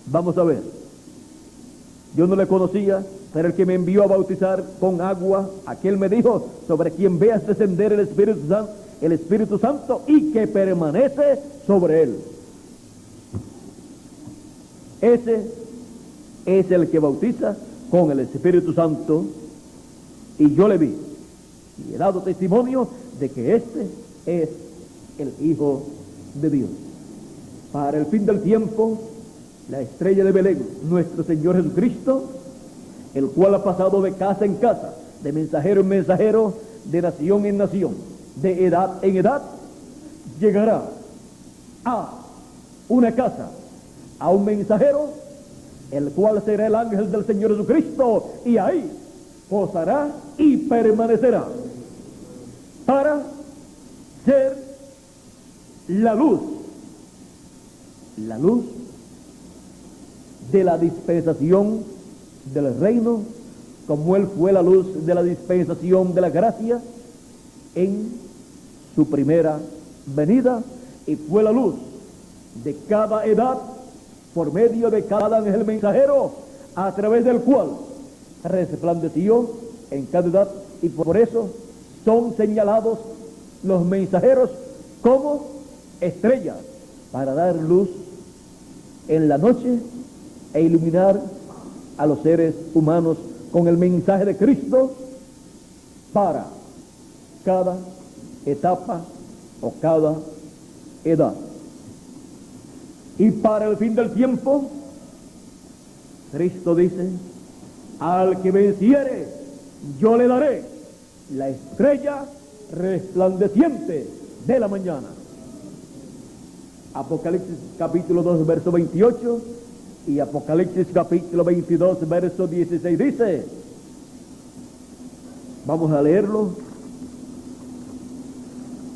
vamos a ver, yo no le conocía, pero el que me envió a bautizar con agua, aquel me dijo: sobre quien veas descender el Espíritu Santo y que permanece sobre él. Ese es el que bautiza con el Espíritu Santo. Y yo le vi y he dado testimonio de que este es el Hijo de Dios. Para el fin del tiempo, la estrella de Belén, nuestro Señor Jesucristo, el cual ha pasado de casa en casa, de mensajero en mensajero, de nación en nación, de edad en edad, llegará a una casa, a un mensajero, el cual será el ángel del Señor Jesucristo, y ahí posará y permanecerá para ser la luz de la dispensación del reino, como Él fue la luz de la dispensación de la gracia en su primera venida, y fue la luz de cada edad por medio de cada ángel mensajero, a través del cual resplandeció en cada edad, y por eso son señalados los mensajeros como estrellas, para dar luz en la noche e iluminar a los seres humanos con el mensaje de Cristo para cada etapa o cada edad. Y para el fin del tiempo, Cristo dice: al que venciere, yo le daré la estrella resplandeciente de la mañana. Apocalipsis capítulo 2, verso 28, y Apocalipsis capítulo 22, verso 16 dice, vamos a leerlo,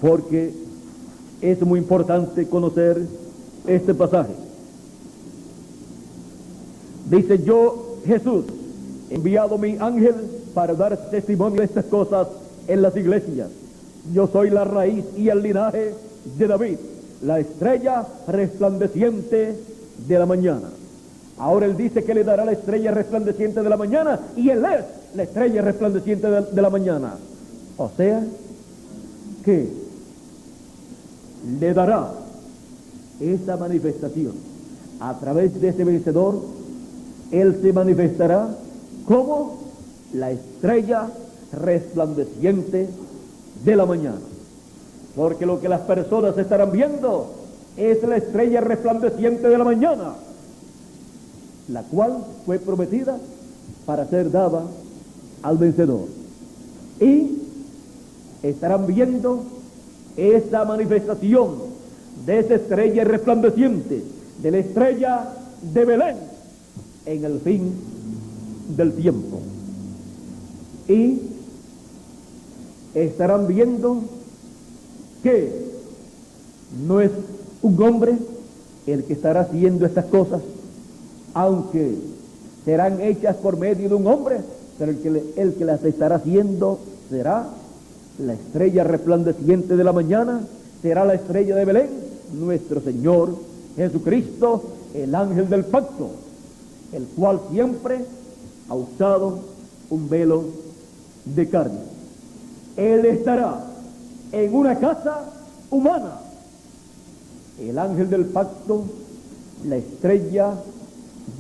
porque es muy importante conocer este pasaje. Dice: yo, Jesús, he enviado mi ángel para dar testimonio de estas cosas en las iglesias. Yo soy la raíz y el linaje de David, la estrella resplandeciente de la mañana. Ahora Él dice que le dará la estrella resplandeciente de la mañana, y Él es la estrella resplandeciente de la mañana. O sea, que le dará esa manifestación. A través de ese vencedor, Él se manifestará como la estrella resplandeciente de la mañana. Porque lo que las personas estarán viendo es la estrella resplandeciente de la mañana, la cual fue prometida para ser dada al vencedor. Y estarán viendo esa manifestación de esa estrella resplandeciente, de la estrella de Belén, en el fin del tiempo. Y estarán viendo que no es un hombre el que estará haciendo estas cosas, aunque serán hechas por medio de un hombre, pero el que las estará haciendo será la estrella resplandeciente de la mañana, será la estrella de Belén, nuestro Señor Jesucristo, el ángel del pacto, el cual siempre ha usado un velo de carne. Él estará en una casa humana. El ángel del pacto, la estrella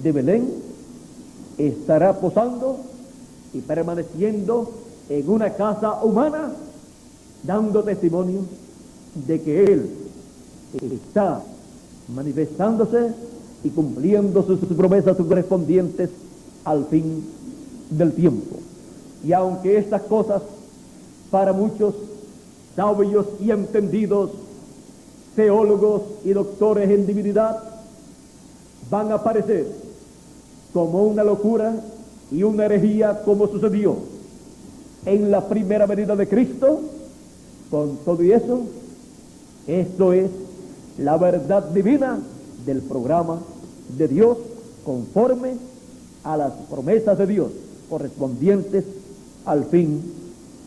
de Belén, estará posando y permaneciendo en una casa humana, dando testimonio de que Él está manifestándose y cumpliendo sus promesas correspondientes al fin del tiempo. Y aunque estas cosas para muchos sabios y entendidos teólogos y doctores en divinidad van a parecer como una locura y una herejía, como sucedió en la primera venida de Cristo, con todo y eso, esto es la verdad divina del programa de Dios, conforme a las promesas de Dios correspondientes al fin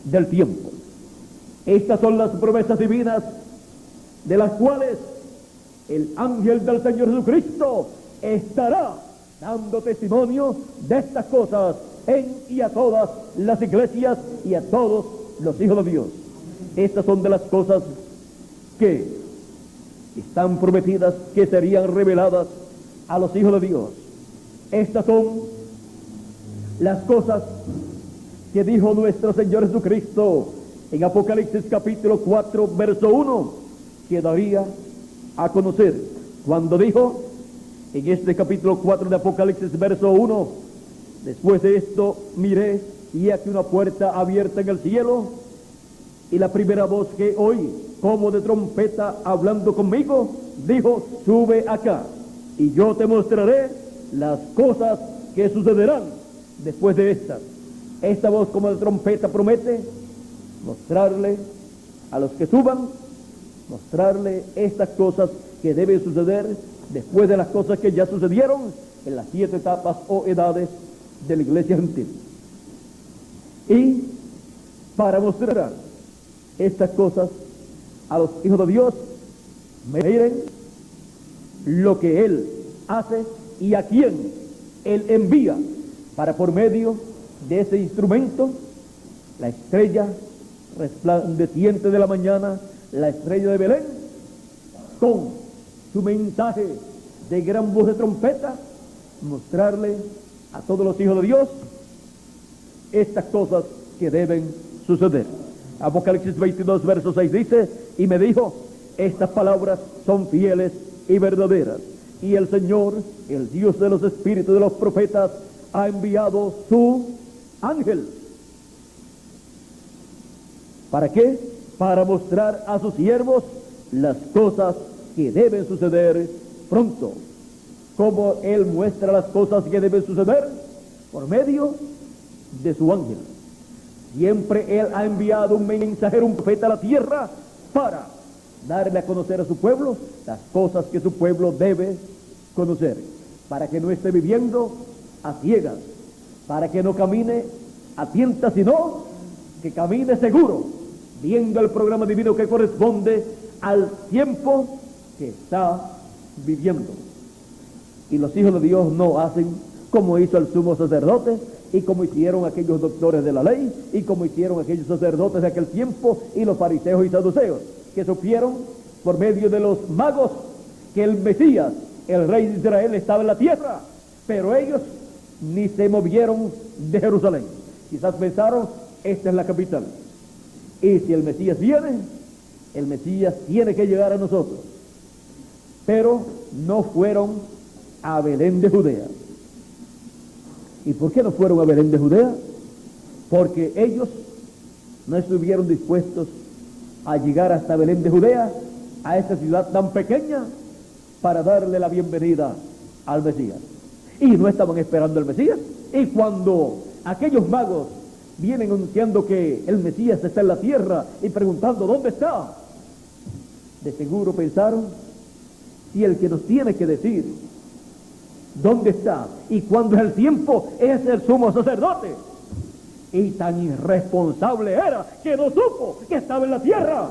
del tiempo. Estas son las promesas divinas de las cuales el ángel del Señor Jesucristo estará dando testimonio de estas cosas en y a todas las iglesias y a todos los hijos de Dios. Estas son de las cosas que están prometidas, que serían reveladas a los hijos de Dios. Estas son las cosas que dijo nuestro Señor Jesucristo en Apocalipsis capítulo 4, verso 1, que daría a conocer cuando dijo, en este capítulo 4 de Apocalipsis, verso 1, después de esto miré y aquí una puerta abierta en el cielo, y la primera voz que oí, como de trompeta hablando conmigo, dijo, sube acá, y yo te mostraré las cosas que sucederán después de estas. Esta voz como de trompeta promete mostrarle a los que suban, mostrarle estas cosas que deben suceder después de las cosas que ya sucedieron en las 7 etapas o edades de la iglesia gentil. Y para mostrar estas cosas a los hijos de Dios, miren lo que Él hace y a quién Él envía para por medio de ese instrumento, la estrella resplandeciente de la mañana, la estrella de Belén, con su mensaje de gran voz de trompeta, mostrarle a todos los hijos de Dios estas cosas que deben suceder. Apocalipsis 22, verso 6 dice, y me dijo, estas palabras son fieles y verdaderas, y el Señor, el Dios de los espíritus de los profetas, ha enviado su ángel. ¿Para qué? Para mostrar a sus siervos las cosas que deben suceder pronto. ¿Cómo Él muestra las cosas que deben suceder? Por medio de su ángel. Siempre Él ha enviado un mensajero, un profeta a la tierra para darle a conocer a su pueblo las cosas que su pueblo debe conocer, para que no esté viviendo a ciegas, para que no camine a tientas, sino que camine seguro, viendo el programa divino que corresponde al tiempo que está viviendo. Y los hijos de Dios no hacen como hizo el sumo sacerdote, y como hicieron aquellos doctores de la ley, y como hicieron aquellos sacerdotes de aquel tiempo, y los fariseos y saduceos, que supieron por medio de los magos que el Mesías, el rey de Israel, estaba en la tierra, pero ellos ni se movieron de Jerusalén. Quizás pensaron, esta es la capital, y si el Mesías viene, el Mesías tiene que llegar a nosotros. Pero no fueron a Belén de Judea. ¿Y por qué no fueron a Belén de Judea? Porque ellos no estuvieron dispuestos a llegar hasta Belén de Judea, a esta ciudad tan pequeña, para darle la bienvenida al Mesías. Y no estaban esperando al Mesías. Y cuando aquellos magos vienen anunciando que el Mesías está en la tierra y preguntando ¿dónde está?, de seguro pensaron, si el que nos tiene que decir dónde está y cuándo es el tiempo es el sumo sacerdote. Y tan irresponsable era que no supo que estaba en la tierra.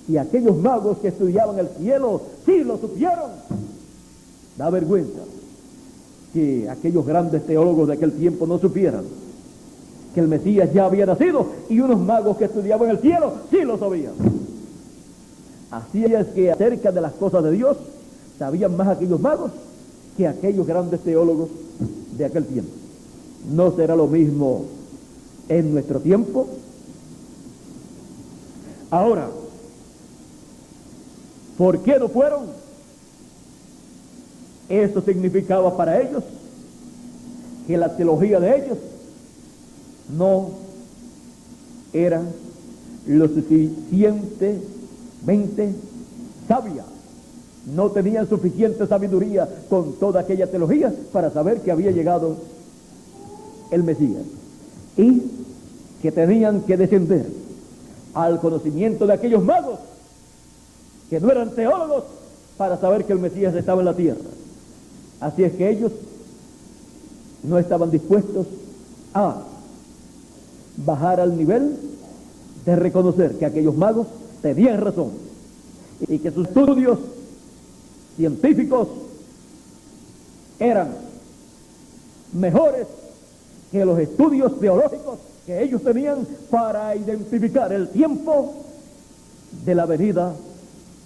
Y aquellos magos que estudiaban el cielo sí lo supieron. Da vergüenza que aquellos grandes teólogos de aquel tiempo no supieran que el Mesías ya había nacido, y unos magos que estudiaban el cielo sí lo sabían. Así es que acerca de las cosas de Dios sabían más aquellos magos que aquellos grandes teólogos de aquel tiempo. ¿No será lo mismo en nuestro tiempo? Ahora, ¿por qué no fueron? Eso significaba para ellos que la teología de ellos no era lo suficientemente sabia. No tenían suficiente sabiduría con toda aquella teología para saber que había llegado el Mesías, y que tenían que descender al conocimiento de aquellos magos que no eran teólogos para saber que el Mesías estaba en la tierra. Así es que ellos no estaban dispuestos a bajar al nivel de reconocer que aquellos magos tenían razón y que sus estudios científicos eran mejores que los estudios teológicos que ellos tenían para identificar el tiempo de la venida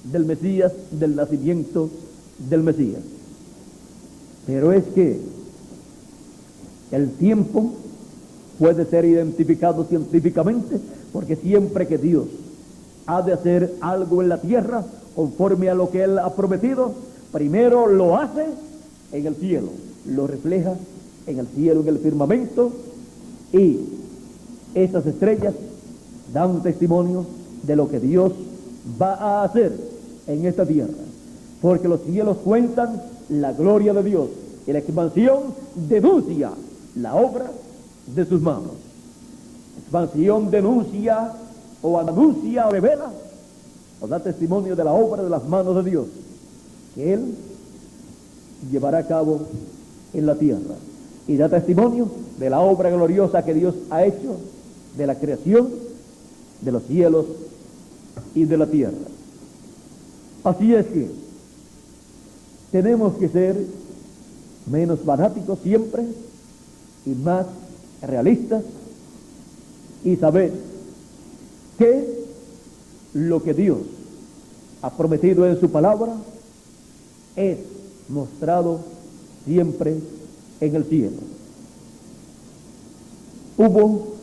del Mesías, del nacimiento del Mesías. Pero es que el tiempo puede ser identificado científicamente, porque siempre que Dios ha de hacer algo en la tierra conforme a lo que Él ha prometido, primero lo hace en el cielo, lo refleja en el cielo, en el firmamento, y esas estrellas dan testimonio de lo que Dios va a hacer en esta tierra, porque los cielos cuentan la gloria de Dios y la expansión denuncia la obra de sus manos. Expansión denuncia o anuncia o revela o da testimonio de la obra de las manos de Dios que Él llevará a cabo en la tierra, y da testimonio de la obra gloriosa que Dios ha hecho de la creación de los cielos y de la tierra. Así es que tenemos que ser menos fanáticos siempre y más realistas, y saber que lo que Dios ha prometido en su palabra es mostrado siempre en el cielo. Hubo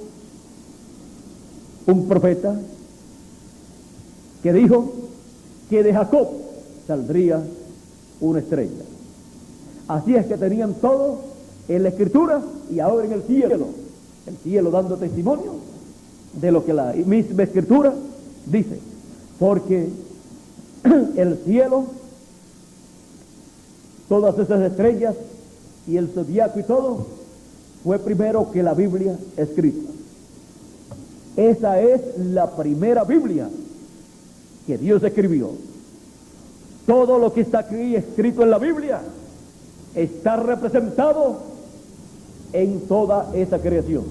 un profeta que dijo que de Jacob saldría una estrella. Así es que tenían todo en la Escritura y ahora en el cielo dando testimonio de lo que la misma Escritura dice, porque el cielo, todas esas estrellas y el zodiaco y todo, fue primero que la Biblia escrita. Esa es la primera Biblia que Dios escribió. Todo lo que está aquí escrito en la Biblia está representado en toda esa creación.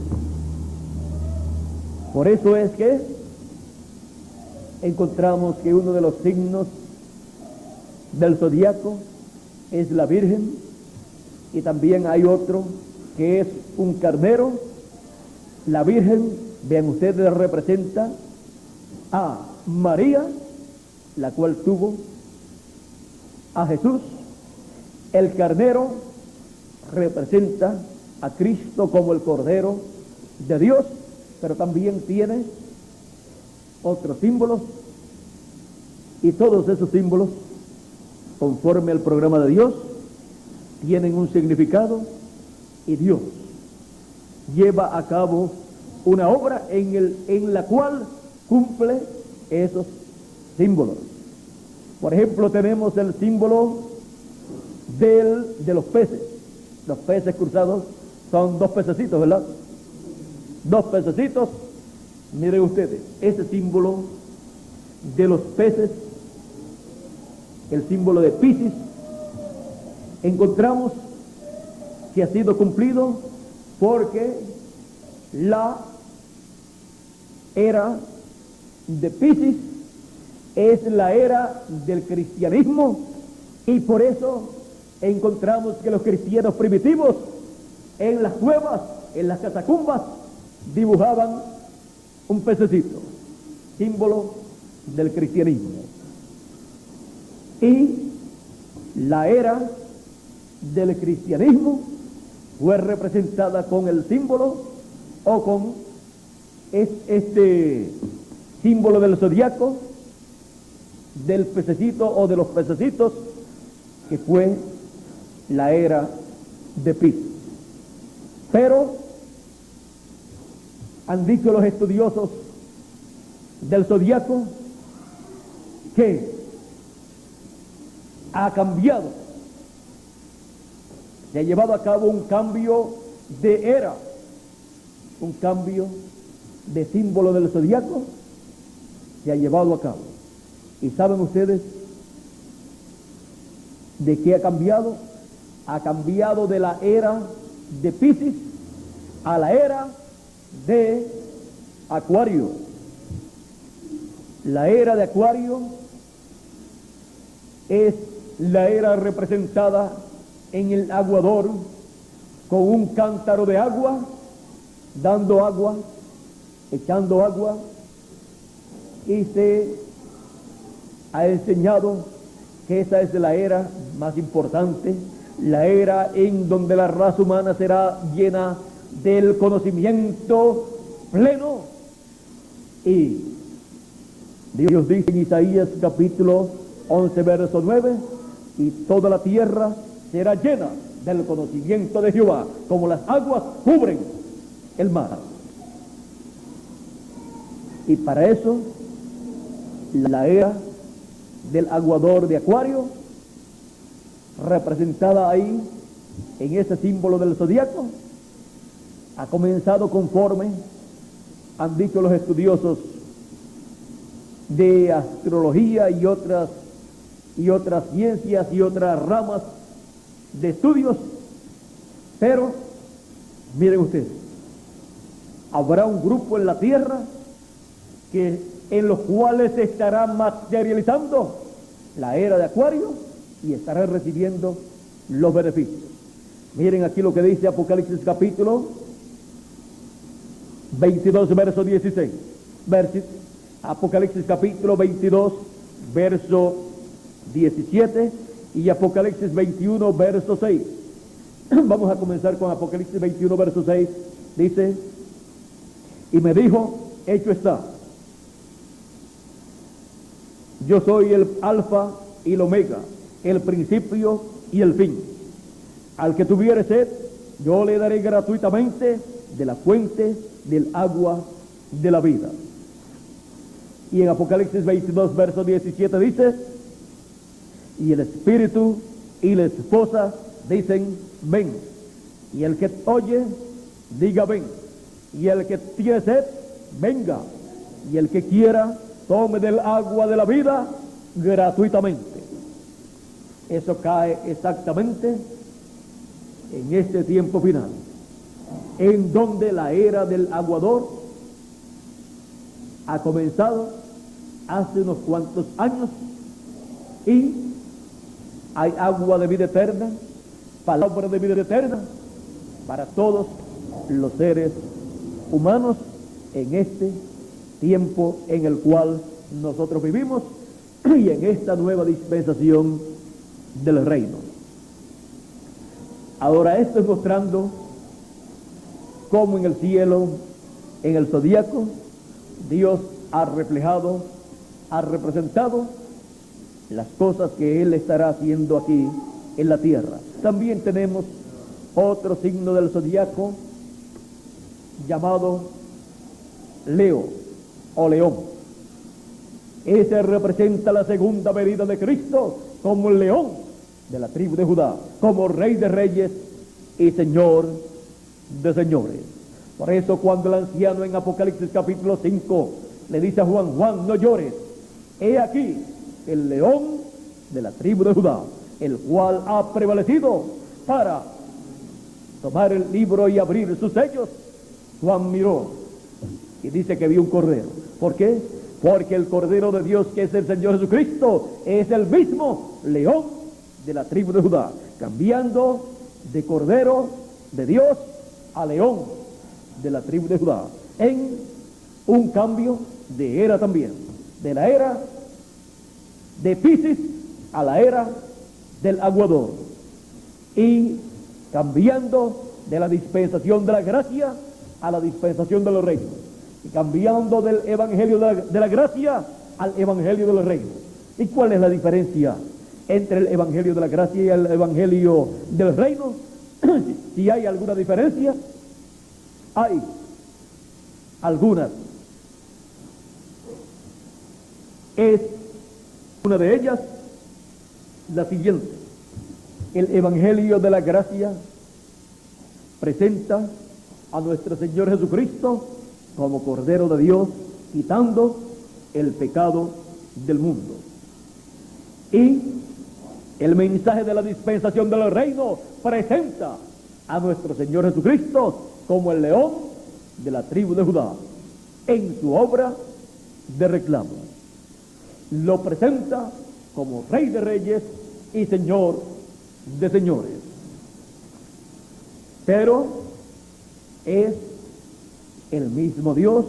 Por eso es que encontramos que uno de los signos del zodiaco es la Virgen, y también hay otro que es un carnero. La Virgen, vean ustedes, representa a María, la cual tuvo a Jesús. El carnero representa a Cristo como el Cordero de Dios, pero también tiene otros símbolos, y todos esos símbolos, conforme al programa de Dios, tienen un significado, y Dios lleva a cabo una obra en la cual cumple esos símbolos. Por ejemplo, tenemos el símbolo de los peces. Los peces cruzados son dos pececitos, ¿verdad? Dos pececitos. Miren ustedes, ese símbolo de los peces, el símbolo de Piscis, encontramos que ha sido cumplido porque la era de Piscis es la era del cristianismo, y por eso encontramos que los cristianos primitivos en las cuevas, en las catacumbas, dibujaban un pececito, símbolo del cristianismo. Y la era del cristianismo fue representada con el símbolo o con este símbolo del zodiaco, del pececito o de los pececitos, que fue la era de Piscis. Pero han dicho los estudiosos del zodiaco que ha cambiado, se ha llevado a cabo un cambio de era, un cambio de símbolo del zodiaco se ha llevado a cabo. ¿Y saben ustedes de qué ha cambiado? Ha cambiado de la era de Piscis a la era de Acuario. La era de Acuario es la era representada en el aguador con un cántaro de agua, dando agua, echando agua, y se ha enseñado que esa es la era más importante, la era en donde la raza humana será llena del conocimiento pleno. Y Dios dice en Isaías capítulo 11 verso 9, y toda la tierra será llena del conocimiento de Jehová, como las aguas cubren el mar. Y para eso, la era del aguador de Acuario, representada ahí en ese símbolo del zodiaco, ha comenzado conforme han dicho los estudiosos de astrología y otras ciencias y otras ramas de estudios. Pero miren ustedes, habrá un grupo en la tierra en los cuales se estará materializando la era de Acuario y estará recibiendo los beneficios. Miren aquí lo que dice Apocalipsis capítulo 22 verso 16. Apocalipsis capítulo 22 verso 17 y Apocalipsis 21 verso 6. Vamos a comenzar con Apocalipsis 21 verso 6. Dice: y me dijo, hecho está, yo soy el alfa y el omega, el principio y el fin. Al que tuviere sed, yo le daré gratuitamente de la fuente del agua de la vida. Y en Apocalipsis 22 verso 17 dice: y el espíritu y la esposa dicen, ven. Y el que oye, diga, ven. Y el que tiene sed, venga. Y el que quiera, tome del agua de la vida gratuitamente. Eso cae exactamente en este tiempo final, en donde la era del aguador ha comenzado hace unos cuantos años, y hay agua de vida eterna, palabra de vida eterna para todos los seres humanos en este tiempo en el cual nosotros vivimos y en esta nueva dispensación del reino. Ahora esto es mostrando cómo en el cielo, en el zodiaco, Dios ha representado las cosas que Él estará haciendo aquí en la tierra. También tenemos otro signo del zodiaco llamado Leo o León. Ese representa la segunda venida de Cristo como el león de la tribu de Judá, como Rey de reyes y Señor de señores. Por eso cuando el anciano en Apocalipsis capítulo 5 le dice a Juan, Juan, no llores, he aquí el león de la tribu de Judá, el cual ha prevalecido para tomar el libro y abrir sus sellos. Juan miró y dice que vio un cordero. ¿Por qué? Porque el Cordero de Dios, que es el Señor Jesucristo, es el mismo león de la tribu de Judá, cambiando de Cordero de Dios a león de la tribu de Judá, en un cambio de era también, de la era de Piscis a la era del aguador, y cambiando de la dispensación de la gracia a la dispensación de los reinos, y cambiando del evangelio de la gracia al evangelio de los reinos. ¿Y cuál es la diferencia entre el evangelio de la gracia y el evangelio del reino? Si hay alguna diferencia, hay algunas. Es una de ellas la siguiente: el evangelio de la gracia presenta a nuestro Señor Jesucristo como Cordero de Dios, quitando el pecado del mundo. Y el mensaje de la dispensación del reino presenta a nuestro Señor Jesucristo como el león de la tribu de Judá en su obra de reclamo. Lo presenta como Rey de reyes y Señor de señores. Pero es el mismo Dios,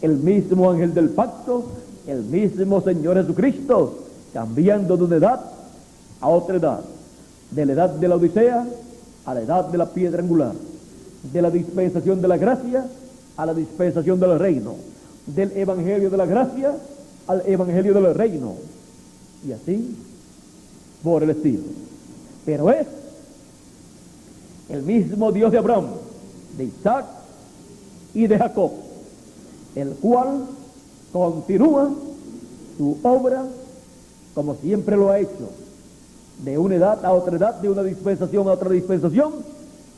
el mismo ángel del pacto, el mismo Señor Jesucristo, cambiando de una edad a otra edad, de la edad de la Odisea a la edad de la piedra angular, de la dispensación de la gracia a la dispensación del reino, del evangelio de la gracia al evangelio del reino, y así por el estilo. Pero es el mismo Dios de Abraham, de Isaac y de Jacob, el cual continúa su obra como siempre lo ha hecho, de una edad a otra edad, de una dispensación a otra dispensación,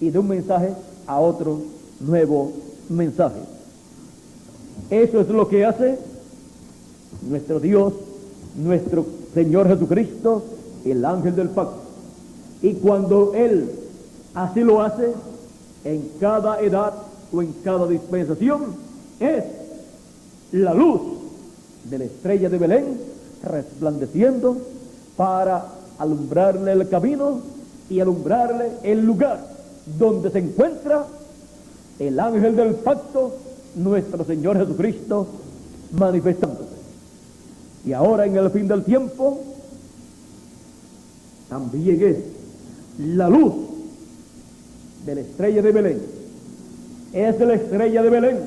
y de un mensaje a otro nuevo mensaje. Eso es lo que hace nuestro Dios, nuestro Señor Jesucristo, el ángel del pacto. Y cuando Él así lo hace, en cada edad o en cada dispensación, es la luz de la estrella de Belén resplandeciendo para alumbrarle el camino y alumbrarle el lugar donde se encuentra el ángel del pacto, nuestro Señor Jesucristo, manifestándose. Y ahora en el fin del tiempo también es la luz de la estrella de Belén. Es la estrella de Belén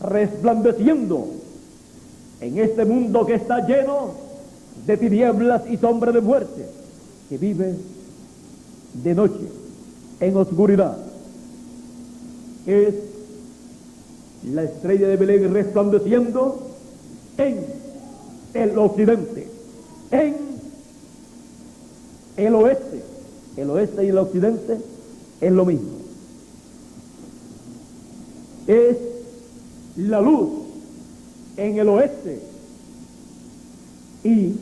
resplandeciendo en este mundo que está lleno de tinieblas y sombra de muerte, que vive de noche en oscuridad. Es la estrella de Belén resplandeciendo en el occidente, en el oeste. El oeste y el occidente es lo mismo. Es la luz en el oeste, y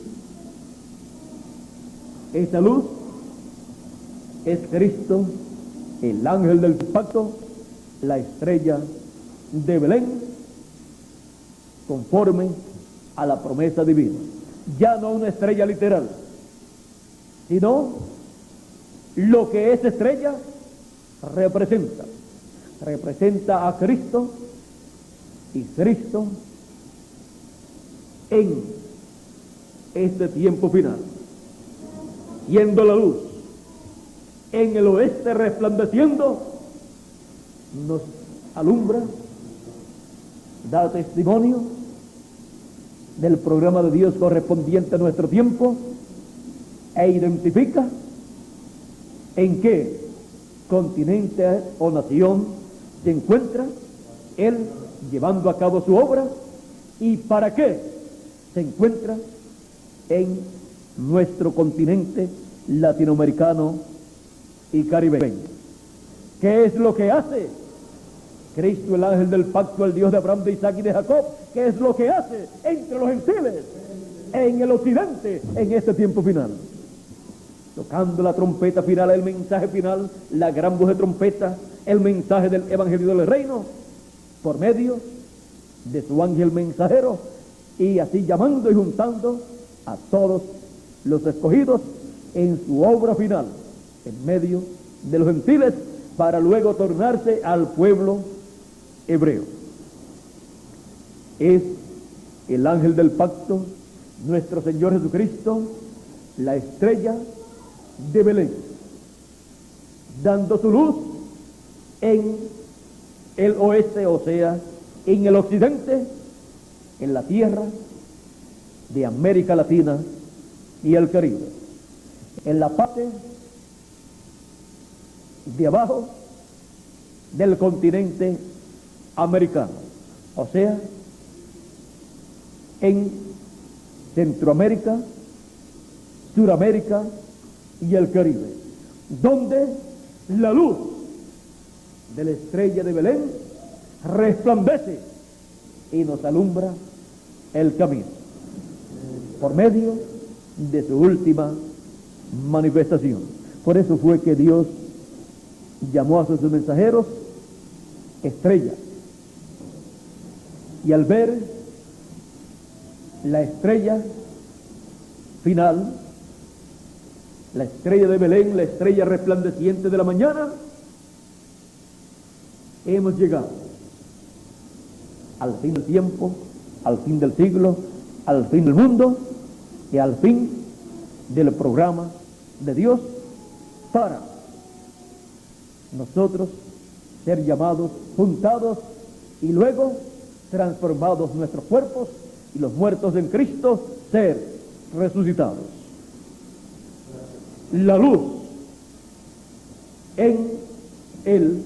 esa luz es Cristo, el ángel del pacto, la estrella de Belén, conforme a la promesa divina. Ya no una estrella literal, sino lo que esa estrella representa a Cristo, y Cristo en este tiempo final, siendo la luz en el oeste resplandeciendo, nos alumbra, da testimonio del programa de Dios correspondiente a nuestro tiempo, e identifica en qué continente o nación se encuentra Él llevando a cabo su obra, y para qué se encuentra en nuestro continente latinoamericano y caribeño. ¿Qué es lo que hace Cristo, el ángel del pacto, el Dios de Abraham, de Isaac y de Jacob? ¿Qué es lo que hace entre los gentiles en el occidente en este tiempo final? Tocando la trompeta final, el mensaje final, la gran voz de trompeta, el mensaje del evangelio del reino, por medio de su ángel mensajero, y así llamando y juntando a todos los escogidos en su obra final, en medio de los gentiles, para luego tornarse al pueblo hebreo. Es el ángel del pacto, nuestro Señor Jesucristo, la estrella de Belén, dando su luz en el oeste, o sea, en el occidente, en la tierra de América Latina y el Caribe, en la parte de abajo del continente americano, o sea, en Centroamérica, Suramérica y el Caribe, donde la luz de la estrella de Belén resplandece y nos alumbra el camino por medio de su última manifestación. Por eso fue que Dios llamó a sus mensajeros estrellas, y al ver la estrella final, la estrella de Belén, la estrella resplandeciente de la mañana, hemos llegado al fin del tiempo, al fin del siglo, al fin del mundo y al fin del programa de Dios para nosotros ser llamados, juntados y luego transformados nuestros cuerpos y los muertos en Cristo ser resucitados. La luz en el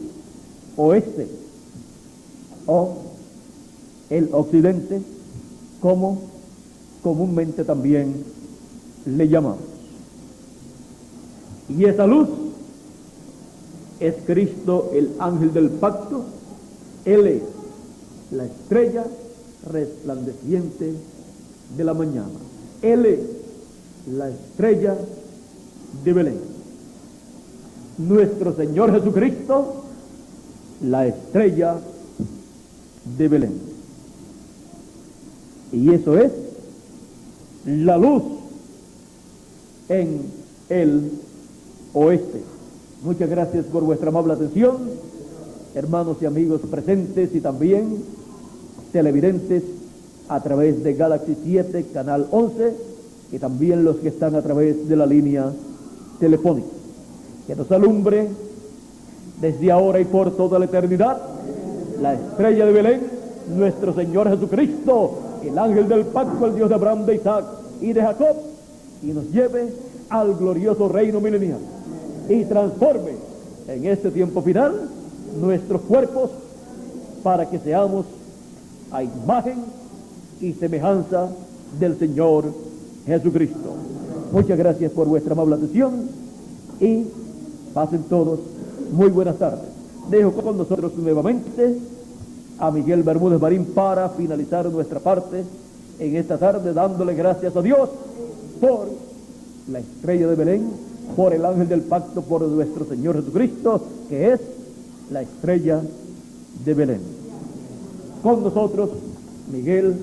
oeste o el occidente, como comúnmente también le llamamos. Y esa luz es Cristo, el ángel del pacto. Él es la estrella resplandeciente de la mañana. Él es la estrella de Belén. Nuestro Señor Jesucristo, la estrella de Belén. Y eso es la luz en el oeste. Muchas gracias por vuestra amable atención, hermanos y amigos presentes y también televidentes a través de Galaxy 7, Canal 11, y también los que están a través de la línea telefónica. Que nos alumbre desde ahora y por toda la eternidad la estrella de Belén, nuestro Señor Jesucristo, el ángel del pacto, el Dios de Abraham, de Isaac y de Jacob, y nos lleve al glorioso reino milenial y transforme en este tiempo final nuestros cuerpos para que seamos a imagen y semejanza del Señor Jesucristo. Muchas gracias por vuestra amable atención y pasen todos muy buenas tardes. Dejo con nosotros nuevamente a Miguel Bermúdez Marín para finalizar nuestra parte en esta tarde, dándole gracias a Dios por la estrella de Belén, por el ángel del pacto, por nuestro Señor Jesucristo, que es la estrella de Belén. Con nosotros, Miguel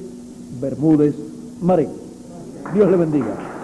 Bermúdez Marín. Dios le bendiga.